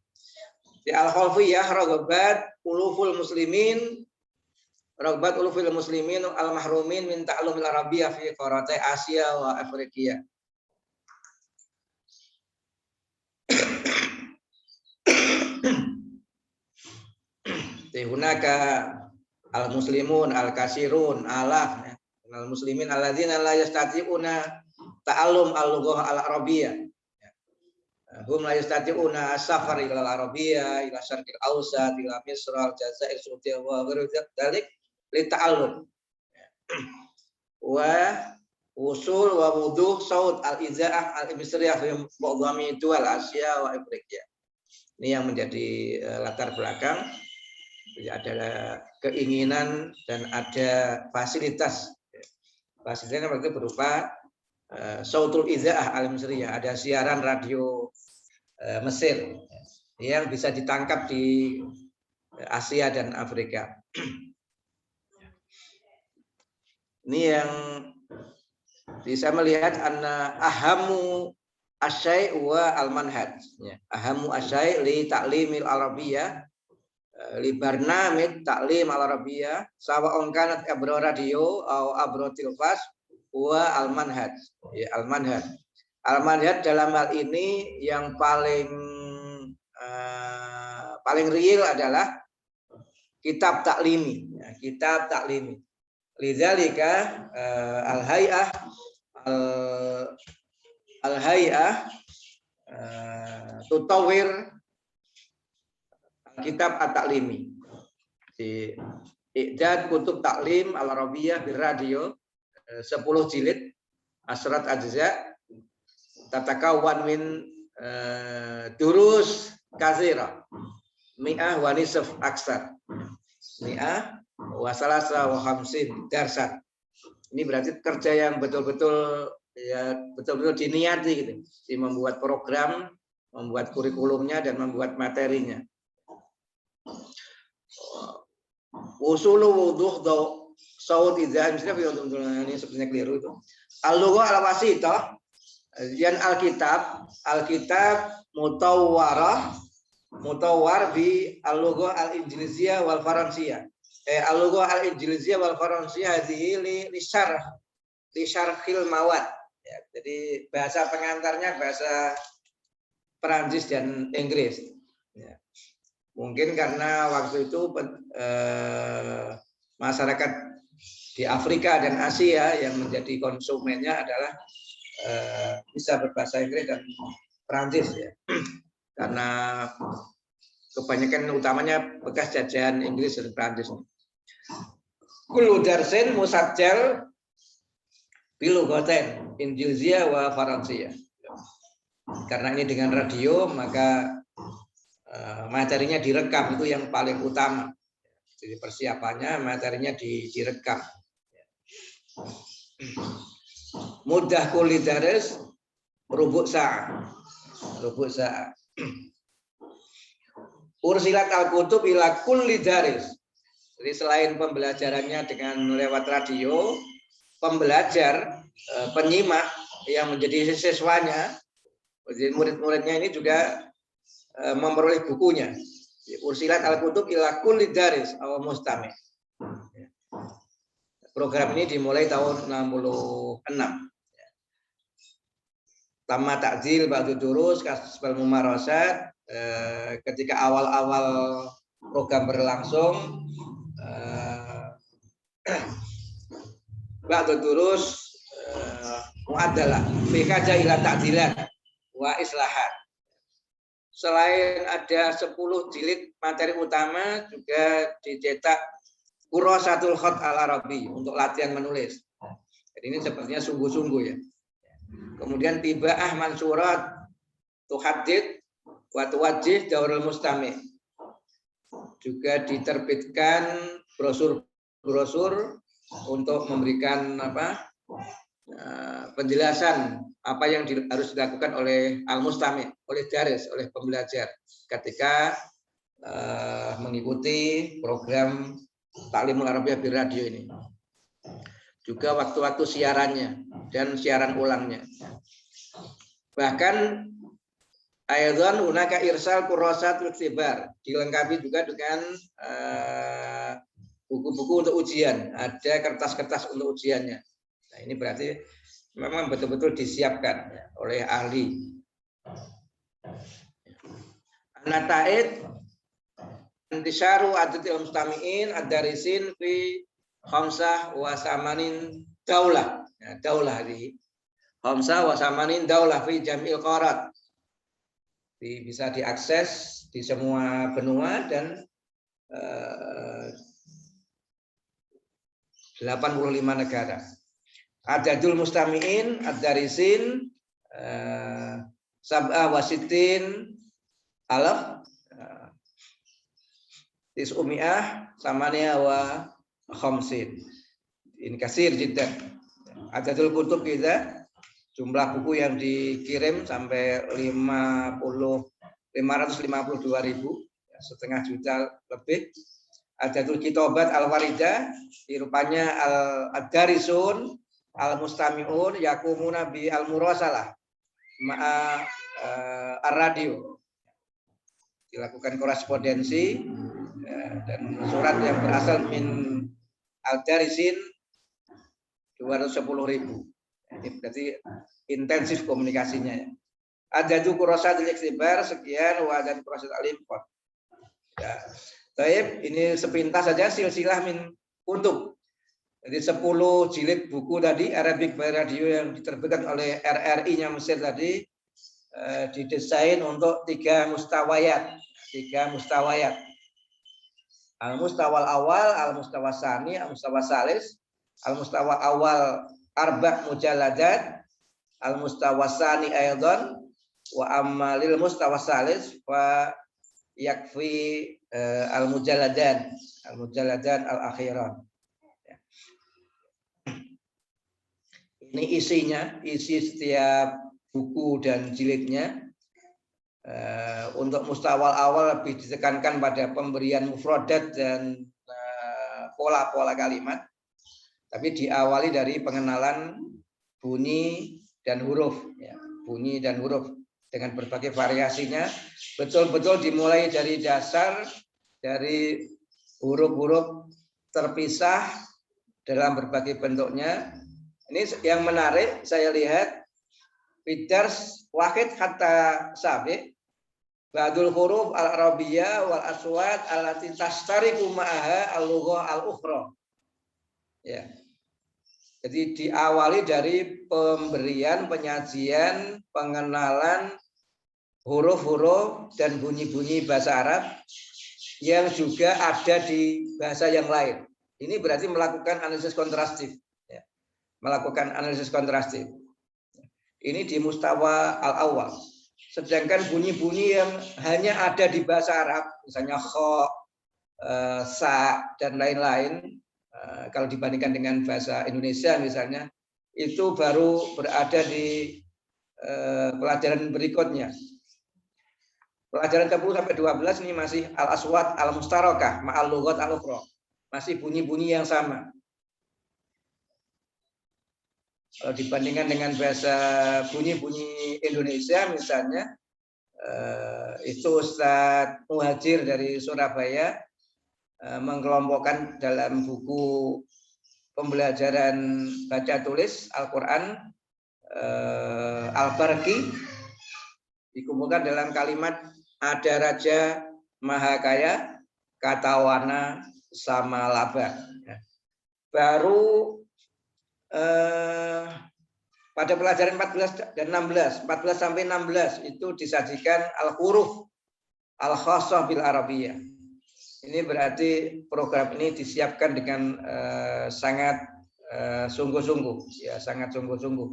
Speaker 1: Di Al-Khalfiyah Raghabat Uluful Muslimin al-mahrumin min ta'lumil arabiyyah fi qaratai Asia wa Afrika. Hunaka al-muslimun al-kasirun alaf al-muslimin alladzina la yastati'una ta'allum al-lughah al-arabiyyah. Hum la yastati'una as-safar ila al-arabiyyah ila syarqil awsat ila Misr al-Jazair Saudia wa ghairu dzalik li ta'allum wa usul wa wuduh saud al-izza'ah al-misriyah fi mu'dhami dual Asia wa Afrika. Ini yang menjadi latar belakang. Jadi ada keinginan dan ada fasilitas. Fasilitasnya waktu berupa sautul izza'ah al-misriyah, ada siaran radio Mesir yang bisa ditangkap di Asia dan Afrika. Ini yang bisa melihat anna ahamu asyai' wa al-manhaj. Ahamu asyai' li ta'limil arabiyyah li barnamij ta'lim al-arabiyyah sawa'un kanat abro radio atau abro tilfas wa al-manhaj. Ya, al-manhaj. Al-manhaj dalam hal ini yang paling real adalah kitab taklimi. Ya, kitab taklimi. Lidzalika al-hay'ah tutawwir kitab at-taklimi. Di i'dad kutub taklim al-arabiyyah bir radio 10 jilid asrat ajza tatakawan min durus katsira mi'ah wa nisf aksar mi'ah wa salasa wa khamsin darsan. Ini berarti kerja yang betul-betul diniati gitu. Di membuat program, membuat kurikulumnya dan membuat materinya. Usulu wuduh saud idza'ah misalnya ini sebenarnya keliru itu. Al-lughah al-wasithah yan alkitab mutawwar bi al-lughah al-injiliziyah wal faransiyah. Al-lughah al-injiliziyah wal faransiyah hadhihi li syarhil mawad. Ya, jadi bahasa pengantarnya bahasa Perancis dan Inggris. Ya. Mungkin karena waktu itu masyarakat di Afrika dan Asia yang menjadi konsumennya adalah bisa berbahasa Inggris dan Perancis ya. Karena kebanyakan utamanya bekas jajahan Inggris dan Perancis. Kullu darsin musajjal bilughatain Injiliziyah wa Faransiyah. Karena ini dengan radio maka materinya direkam, itu yang paling utama. Jadi persiapannya materinya direkam. Mudah kulli daris rubu' sa'ah. Ursilat al-kutub ila kulli daris. Jadi selain pembelajarannya dengan lewat radio, pembelajar, penyimak yang menjadi siswanya, jadi murid-muridnya ini juga memperoleh bukunya. Ursilat al-kutub ila kulli daris aw mustami'. Program ini dimulai tahun 66. Tamma ta'dil ba'du durus kasbal mumarasat, ketika awal-awal program berlangsung ba'du durus mu'addalah fi haja ila ta'dilat wa islahat. Selain ada 10 jilid materi utama, juga dicetak Qurasatul Khat al-Arabi untuk latihan menulis. Jadi ini sepertinya sungguh-sungguh ya. Kemudian Tibaah Mansurat Tuhaddid wa Tuwajjih Daurul Mustami'. Juga diterbitkan brosur-brosur untuk memberikan penjelasan apa yang harus dilakukan oleh al-mustami', oleh daris, oleh pembelajar ketika mengikuti program Ta'limul Arabiyah bir Radio ini. Juga waktu-waktu siarannya dan siaran ulangnya. Bahkan aydan hunaka irsal qurasatul ikhtibar, dilengkapi juga dengan buku-buku untuk ujian, ada kertas-kertas untuk ujiannya. Nah, ini berarti memang betul-betul disiapkan oleh ahli. Nata'id intisyaru adadil mustami'in ad-darisin fi khamsah wa samanin daulah. Nah, daulah ini khamsah wa samanin daulah fi jam'il qarat. Bisa diakses di semua benua dan 85 negara. Adadul mustami'in ad-darisin sab'a wa sittin alaf tis'umi'ah samania wa khamsin. Ini kasir jiddan. Adadul kutub kita, jumlah buku yang dikirim sampai 552.000, setengah juta lebih. Adadul kitabat al-waridah, rupanya al-darisun al-mustami'un yakumuna bi al-murasalah ma'a ar-radio. Dilakukan korespondensi dan surat yang berasal min al-darisin 210.000. Ini berarti intensif komunikasinya ya. Adadu qurasatul ikhtibar sekian wa adadu qurasatul al-import. Ya. Baik, ini sepintas saja silsilah min kutub. Jadi 10 jilid buku tadi Arabic by Radio yang diterbitkan oleh RRI-nya Mesir tadi didesain untuk 3 mustawayat. 3 mustawayat. Al-mustawal awal, al-mustawa sani, al-mustawa salis. Al-mustawa awal arba' mujalladat, al-mustawa sani aydan, wa ammalil mustawa salis wa yakfi al-mujalladan al-akhiran. Ini isinya, isi setiap buku dan jilidnya. Untuk mustawal awal lebih ditekankan pada pemberian mufradat dan pola-pola kalimat, tapi diawali dari pengenalan bunyi dan huruf, ya, bunyi dan huruf dengan berbagai variasinya, betul-betul dimulai dari dasar, dari huruf-huruf terpisah dalam berbagai bentuknya. Ini yang menarik saya lihat, bidars wahid hatta sabi ba'dul huruf al-arabiyyah wal aswat allati tashtariku ma'aha al-lughah al-ukhra. Ya. Jadi diawali dari pemberian, penyajian, pengenalan huruf-huruf dan bunyi-bunyi bahasa Arab yang juga ada di bahasa yang lain. Ini berarti melakukan analisis kontrastif. Ya. Melakukan analisis kontrastif. Ini di mustawa al-awwal. Sedangkan bunyi-bunyi yang hanya ada di bahasa Arab, misalnya kha, sa, dan lain-lain, kalau dibandingkan dengan bahasa Indonesia misalnya, itu baru berada di pelajaran berikutnya. Pelajaran 10 sampai 12 ini masih al-aswat al-mustarakah, ma'al lughat al-ukhra. Masih bunyi-bunyi yang sama. Kalau dibandingkan dengan bahasa bunyi-bunyi Indonesia misalnya, itu Ustadz Muhajir dari Surabaya mengkelompokkan dalam buku pembelajaran baca tulis Al-Quran Al-Barqi, dikumpulkan dalam kalimat ada Raja Maha Kaya, kata warna sama laba. Baru pada pelajaran 14 dan 16, 14 sampai 16 itu disajikan al-huruf al-khassah bil Arabiyah. Ini berarti program ini disiapkan dengan sangat sungguh-sungguh, ya sangat sungguh-sungguh.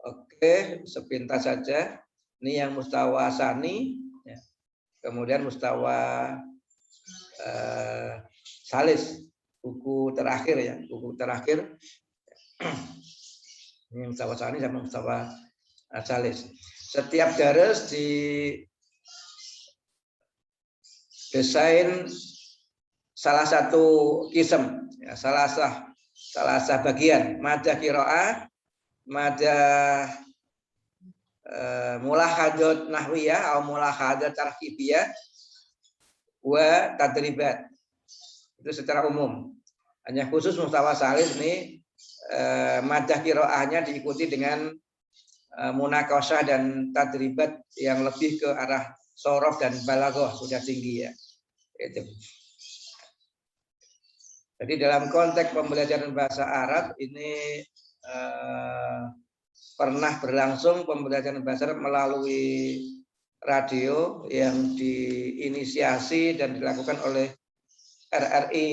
Speaker 1: Oke, sepintas saja. Ini yang mustawa sani, ya. Kemudian mustawa salis, buku terakhir ya, buku terakhir. Ini mustawa sani sama mustawa salis. Setiap dares di desain salah satu kisem, ya, salah satu bagian, madah qiraah, madah mulahadat nahwiyah atau mulahadat tarkibiyah wa tadribat. Itu secara umum. Hanya khusus mustawa salis ini madah qiraahnya diikuti dengan munaqasyah dan tadribat yang lebih ke arah sorof dan balaghah, sudah tinggi ya. Itu. Jadi dalam konteks pembelajaran bahasa Arab ini pernah berlangsung pembelajaran bahasa Arab melalui radio yang diinisiasi dan dilakukan oleh RRI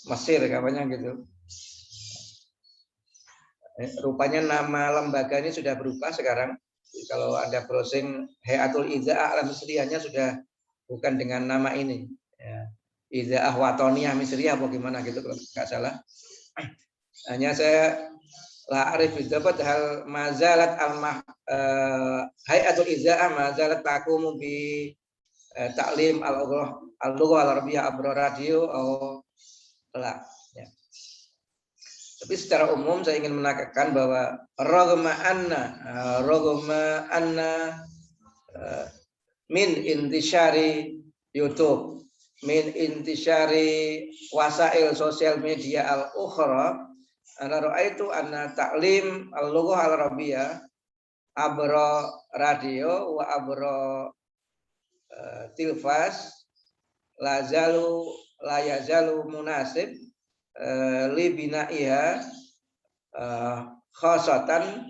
Speaker 1: Mesir, kawannya gitu. Rupanya nama lembaga ini sudah berubah sekarang. Kalau Anda browsing Hayatul Idza'ah al-Misriyahnya sudah bukan dengan nama ini. Ya. Idza'ah Watoniyah Misriyah apa gimana gitu kalau nggak salah. Hanya saya la arif dapat hal mazalat Hayatul Idza'ah mazalat taqumu bi ta'lim al-lughah al-arabiyyah abra radio atau la. Ya. Tapi secara umum saya ingin menekankan bahwa ragma anna min intishari YouTube, min intishari wasail sosial media al-ukhra, ana ra'aitu anna ta'lim al-lughah al-arabiyyah abra radio wa abra tilfas la yazalu munasib li binaiha khasatan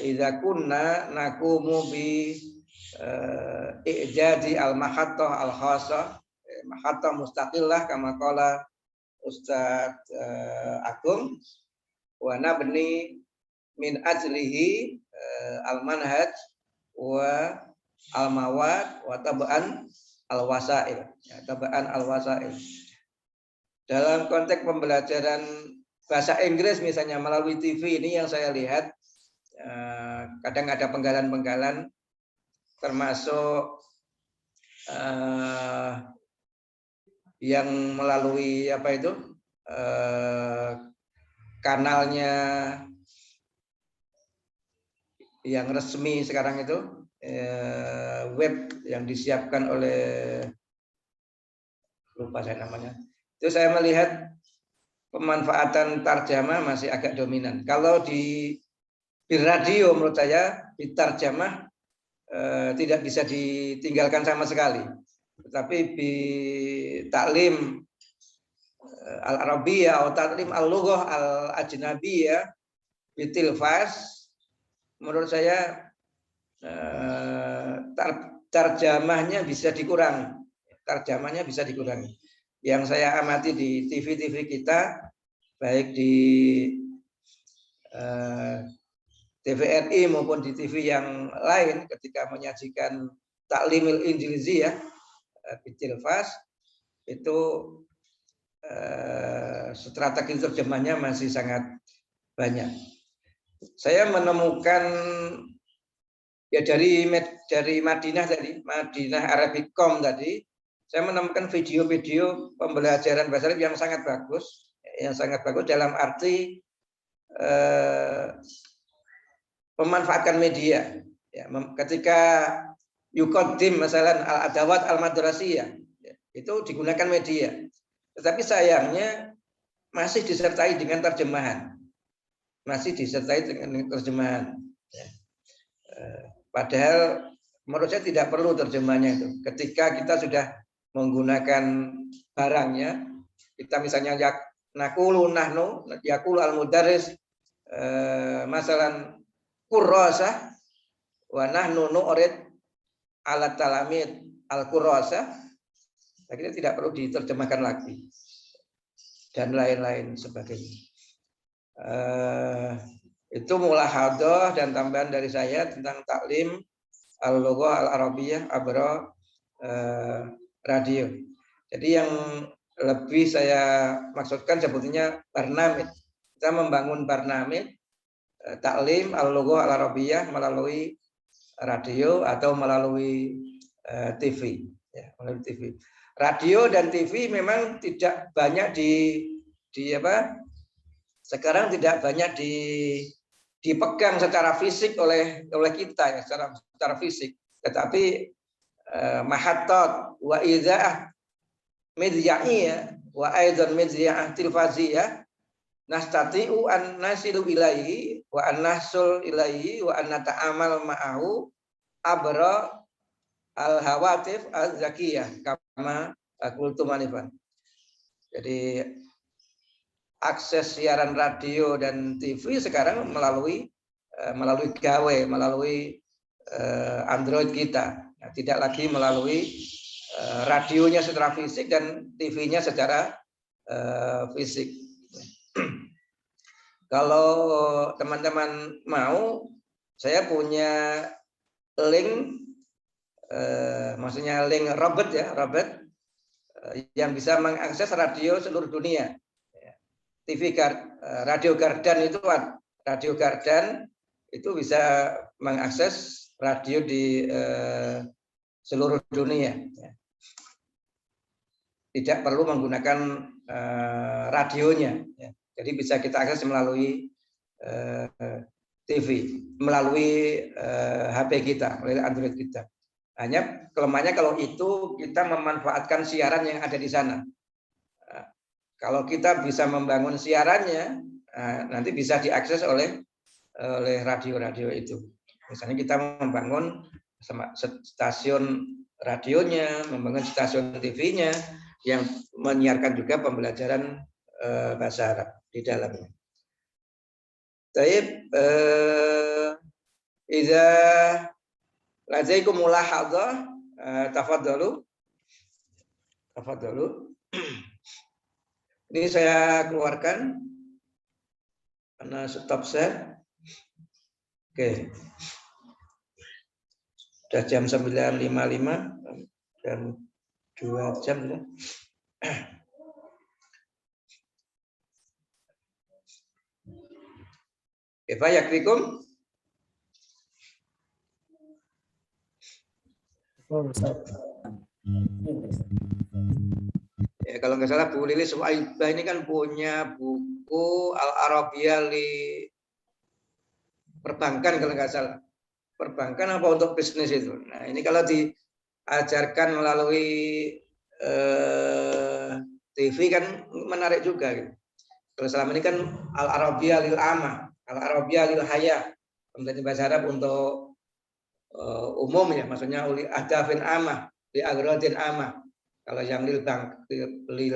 Speaker 1: idza kunna naqumu bi i'jadi al-mahattah al-khassah, mahattah mustaqillah kama qala Ustaz Agung, wa nabni min ajlihi al-manhaj wa al-mawad wa tab'an al-wasail, ya, tab'an al-wasail. Dalam konteks pembelajaran bahasa Inggris misalnya melalui TV ini yang saya lihat kadang ada penggalan-penggalan termasuk yang melalui apa itu kanalnya yang resmi sekarang itu web yang disiapkan oleh lupa saya namanya. Itu saya melihat pemanfaatan tarjamah masih agak dominan. Kalau di radio menurut saya di tarjamah tidak bisa ditinggalkan sama sekali. Tetapi di taklim al-arabiyyah atau taklim al-lughah al-ajnabiyyah di tilfas, menurut saya tarjamahnya bisa dikurangi. Tarjamahnya bisa dikurangi. Yang saya amati di TV-TV kita, baik di TVRI maupun di TV yang lain, ketika menyajikan taklimil injilizi ya, di tilfas, itu strategi terjemahnya masih sangat banyak. Saya menemukan ya dari Madinah tadi, Madinah Arabic.com tadi, saya menemukan video-video pembelajaran bahasa Arab yang sangat bagus dalam arti memanfaatkan media. Ya, ketika yuqaddim misalnya al-adawat al-madrasiyah, ya, itu digunakan media. Tetapi sayangnya masih disertai dengan terjemahan. Masih disertai dengan terjemahan. Ya. Padahal menurut saya tidak perlu terjemahannya itu. Ketika kita sudah menggunakan barangnya, kita misalnya nakulu nahnu yakulu al-mudarris masalan kurrasah wa nahnu nu'rid ala talamid al-kurrasah, kita tidak perlu diterjemahkan lagi dan lain-lain sebagainya. Itu mulahadhah dan tambahan dari saya tentang taklim al-lughah al-arabiyyah abra radio. Jadi yang lebih saya maksudkan sebetulnya barnamij. Kita membangun barnamij taklim al-lughah al-arabiyyah melalui radio atau melalui TV, ya, melalui TV. Radio dan TV memang tidak banyak sekarang tidak banyak dipegang secara fisik oleh kita ya, secara fisik. Tetapi mahattat wa idzaah midya'iyah wa aidan midya'ah tilfaziyah nastati'u an nasilu ilaihi wa an nahsul ilaihi wa an nata'amal ma'ahu abra al-hawatif az-zakiyah kama qultu manifan. Jadi akses siaran radio dan TV sekarang melalui gawe, melalui Android kita. Nah, tidak lagi melalui radionya secara fisik dan TV-nya secara fisik. Kalau teman-teman mau, saya punya link, maksudnya link Robert ya, Robert yang bisa mengakses radio seluruh dunia. Radio Gardan itu bisa mengakses radio di seluruh dunia. Tidak perlu menggunakan radionya. Jadi bisa kita akses melalui TV, melalui HP kita, melalui Android kita. Hanya kelemahannya kalau itu kita memanfaatkan siaran yang ada di sana. Kalau kita bisa membangun siarannya, nanti bisa diakses oleh radio-radio itu. Misalnya kita membangun stasiun radionya, membangun stasiun TV-nya yang menyiarkan juga pembelajaran bahasa Arab di dalamnya. Taib, idza lazaikum mulahadzah, tafadhalu. Ini saya keluarkan karena stop set. Oke. Sudah jam 9.55 dan 2 jam ya. Kaifa yakfikum? Ya, kalau nggak salah Bu Lilis Suhaibah ini kan punya buku Al-Arabiyyah li perbankan kalau nggak salah. Perbankan apa untuk bisnis itu. Nah ini kalau diajarkan melalui TV kan menarik juga. Gitu. Kalau selama ini kan Al-Arabiyyah lil Amah, Al-Arabiyyah lil Hayah, pembelajaran bahasa Arab untuk umum ya, maksudnya uli ahdafin amah, li agradin amah. Kalau yang lil bank, lil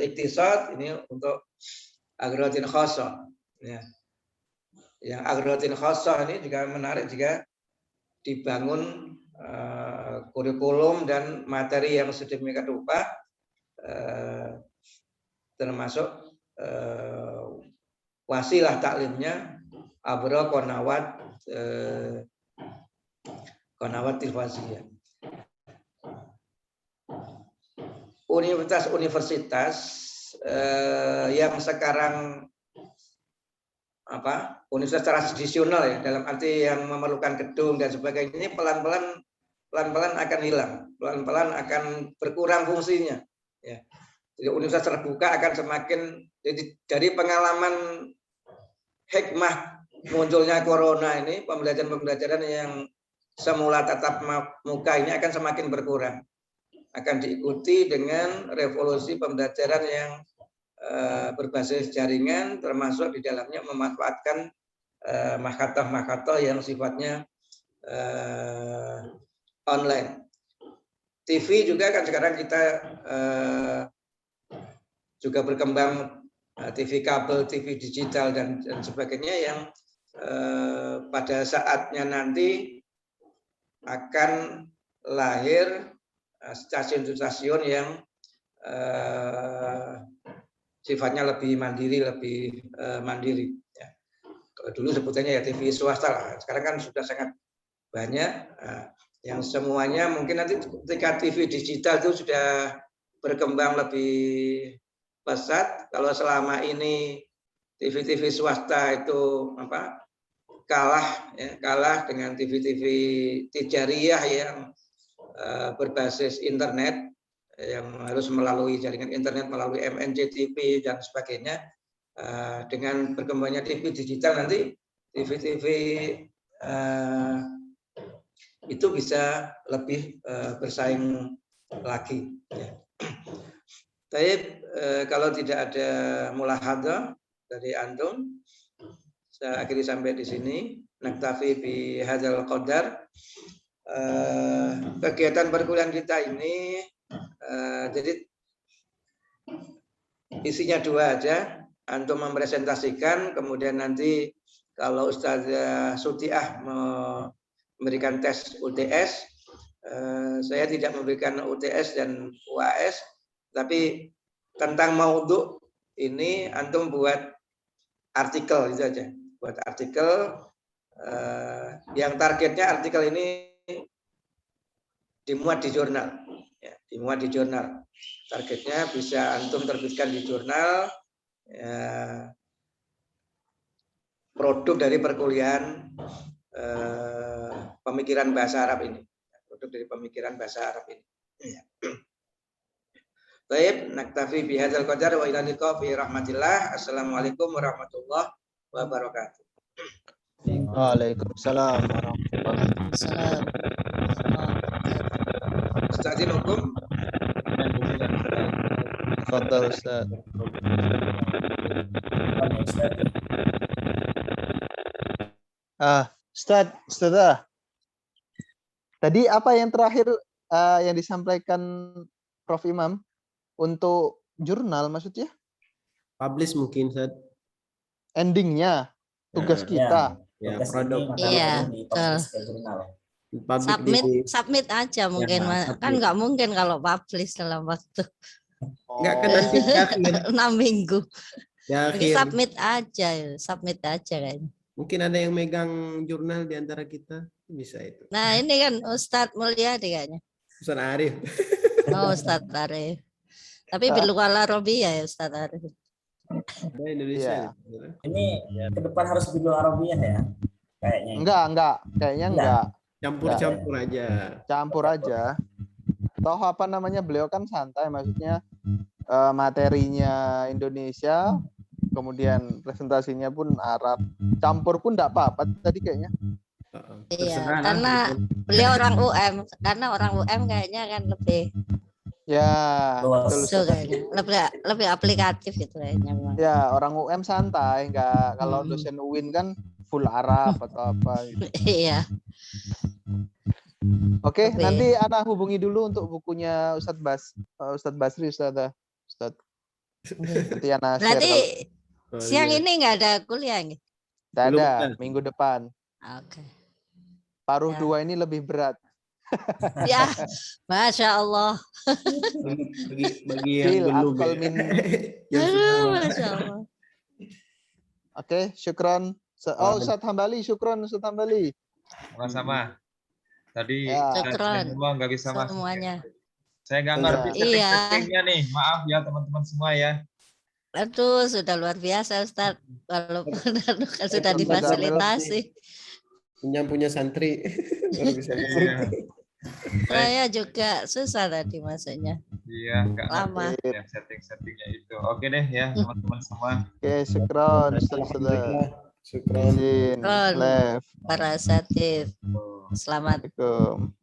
Speaker 1: iktisad ini untuk agradin khassah. Ya. Yang agradin khassah ini juga menarik jika dibangun kurikulum dan materi yang sedemikian rupa, termasuk wasilah taklimnya abra qanawat tilfaziyah. Universitas yang sekarang universitas tradisional ya, dalam arti yang memerlukan gedung dan sebagainya, ini pelan-pelan akan hilang, pelan-pelan akan berkurang fungsinya. Ya. Jadi universitas terbuka akan semakin, jadi dari pengalaman hikmah munculnya corona ini, pembelajaran-pembelajaran yang semula tatap muka ini akan semakin berkurang. Akan diikuti dengan revolusi pembelajaran yang berbasis jaringan, termasuk di dalamnya memanfaatkan makhadah-makhadah yang sifatnya online. TV juga kan sekarang kita juga berkembang, TV kabel, TV digital dan sebagainya yang pada saatnya nanti akan lahir stasiun-stasiun yang sifatnya lebih mandiri. Ya. Kalau dulu sebutannya ya TV swasta lah. Sekarang kan sudah sangat banyak yang semuanya mungkin nanti ketika TV digital itu sudah berkembang lebih pesat. Kalau selama ini TV-TV swasta itu kalah dengan TV-TV tijariyah yang berbasis internet, yang harus melalui jaringan internet, melalui MNC-TV dan sebagainya. Dengan berkembangnya TV digital nanti TV-TV itu bisa lebih bersaing lagi. Tapi kalau tidak ada mulahadzah dari antum, saya akhiri sampai di sini. Naktafi bi hadzal qadar. Kegiatan perkuliahan kita ini jadi isinya dua aja. Antum mempresentasikan, kemudian nanti kalau Ustazah Sutiah memberikan tes UTS, saya tidak memberikan UTS dan UAS, tapi tentang maudhu ini antum buat artikel itu aja, buat artikel yang targetnya artikel ini dimuat di jurnal, ya, dimuat di jurnal. Targetnya bisa antum terbitkan di jurnal produk dari perkuliahan pemikiran bahasa Arab ini, produk dari pemikiran bahasa Arab ini. Baik, naktafi bihadzal qadar wa ila liqa fi rahmatillah. Assalamualaikum warahmatullahi wabarakatuh.
Speaker 9: Waalaikumsalam warahmatullahi wabarakatuh.
Speaker 1: Ustazin hukum.
Speaker 9: Tafadhal Ustaz. Ustazah. Tadi apa yang terakhir yang disampaikan Prof Imam untuk jurnal maksudnya?
Speaker 7: Publish mungkin, Ustaz.
Speaker 9: Endingnya tugas kita.
Speaker 7: Ya, produk.
Speaker 2: Iya, submit aja mungkin, kan nggak mungkin kalau publish dalam waktu.
Speaker 7: Enggak kan nanti akhir
Speaker 2: 6 minggu.
Speaker 7: ya
Speaker 2: Submit aja kayaknya.
Speaker 7: Mungkin ada yang megang jurnal di antara kita, bisa itu.
Speaker 2: Nah, ini kan Ustadz Mulyadi kayaknya.
Speaker 7: Ustaz Arif.
Speaker 2: Oh, Ustadz Arif. Tapi bilughal Arabiyah ya Ustadz Arif.
Speaker 7: Ada Indonesia.
Speaker 5: Ini ke depan harus bilughal Arabiyah ya? Kayaknya.
Speaker 9: Enggak. Kayaknya enggak.
Speaker 7: Campur-campur aja.
Speaker 9: Campur aja. Toh apa namanya, beliau kan santai, maksudnya materinya Indonesia, kemudian presentasinya pun Arab, campur pun enggak apa-apa tadi kayaknya.
Speaker 2: Iya, karena beliau orang UM, karena orang UM kayaknya kan lebih betul kayaknya, lebih aplikatif gitu kayaknya.
Speaker 9: Ya, orang UM santai, enggak kalau dosen UIN kan full Arab atau apa gitu.
Speaker 2: Iya.
Speaker 9: Oke, nanti Ana hubungi dulu untuk bukunya Ustadz Basri, Ustadz. Nanti Ana share.
Speaker 2: Berarti siang ini nggak ada kuliah nih?
Speaker 9: Tidak ada, minggu depan.
Speaker 2: Oke.
Speaker 9: Paruh 2 ini lebih berat.
Speaker 2: Ya, Masya Allah.
Speaker 7: Bagi yang belum
Speaker 2: Masya Allah.
Speaker 9: Oke, syukron. Ustadz Hambali, syukron Ustadz Hambali.
Speaker 6: Sama-sama. Tadi
Speaker 2: semua
Speaker 6: nggak bisa masuk.
Speaker 2: Semuanya.
Speaker 6: Saya nggak ngerti setting-settingnya nih. Maaf ya teman-teman semua ya.
Speaker 2: Aduh, sudah luar biasa Ustadz. Walaupun sudah difasilitasi.
Speaker 7: Punya santri.
Speaker 2: Saya juga susah tadi masuknya.
Speaker 6: Iya, nggak
Speaker 2: lama.
Speaker 6: Ya, setting-settingnya itu. Oke deh ya teman-teman semua.
Speaker 9: Oke, syukron.
Speaker 7: Syukran.
Speaker 9: Izin,
Speaker 2: Syukran.
Speaker 9: left.
Speaker 2: Para asatid. Selamat
Speaker 9: Assalamualaikum.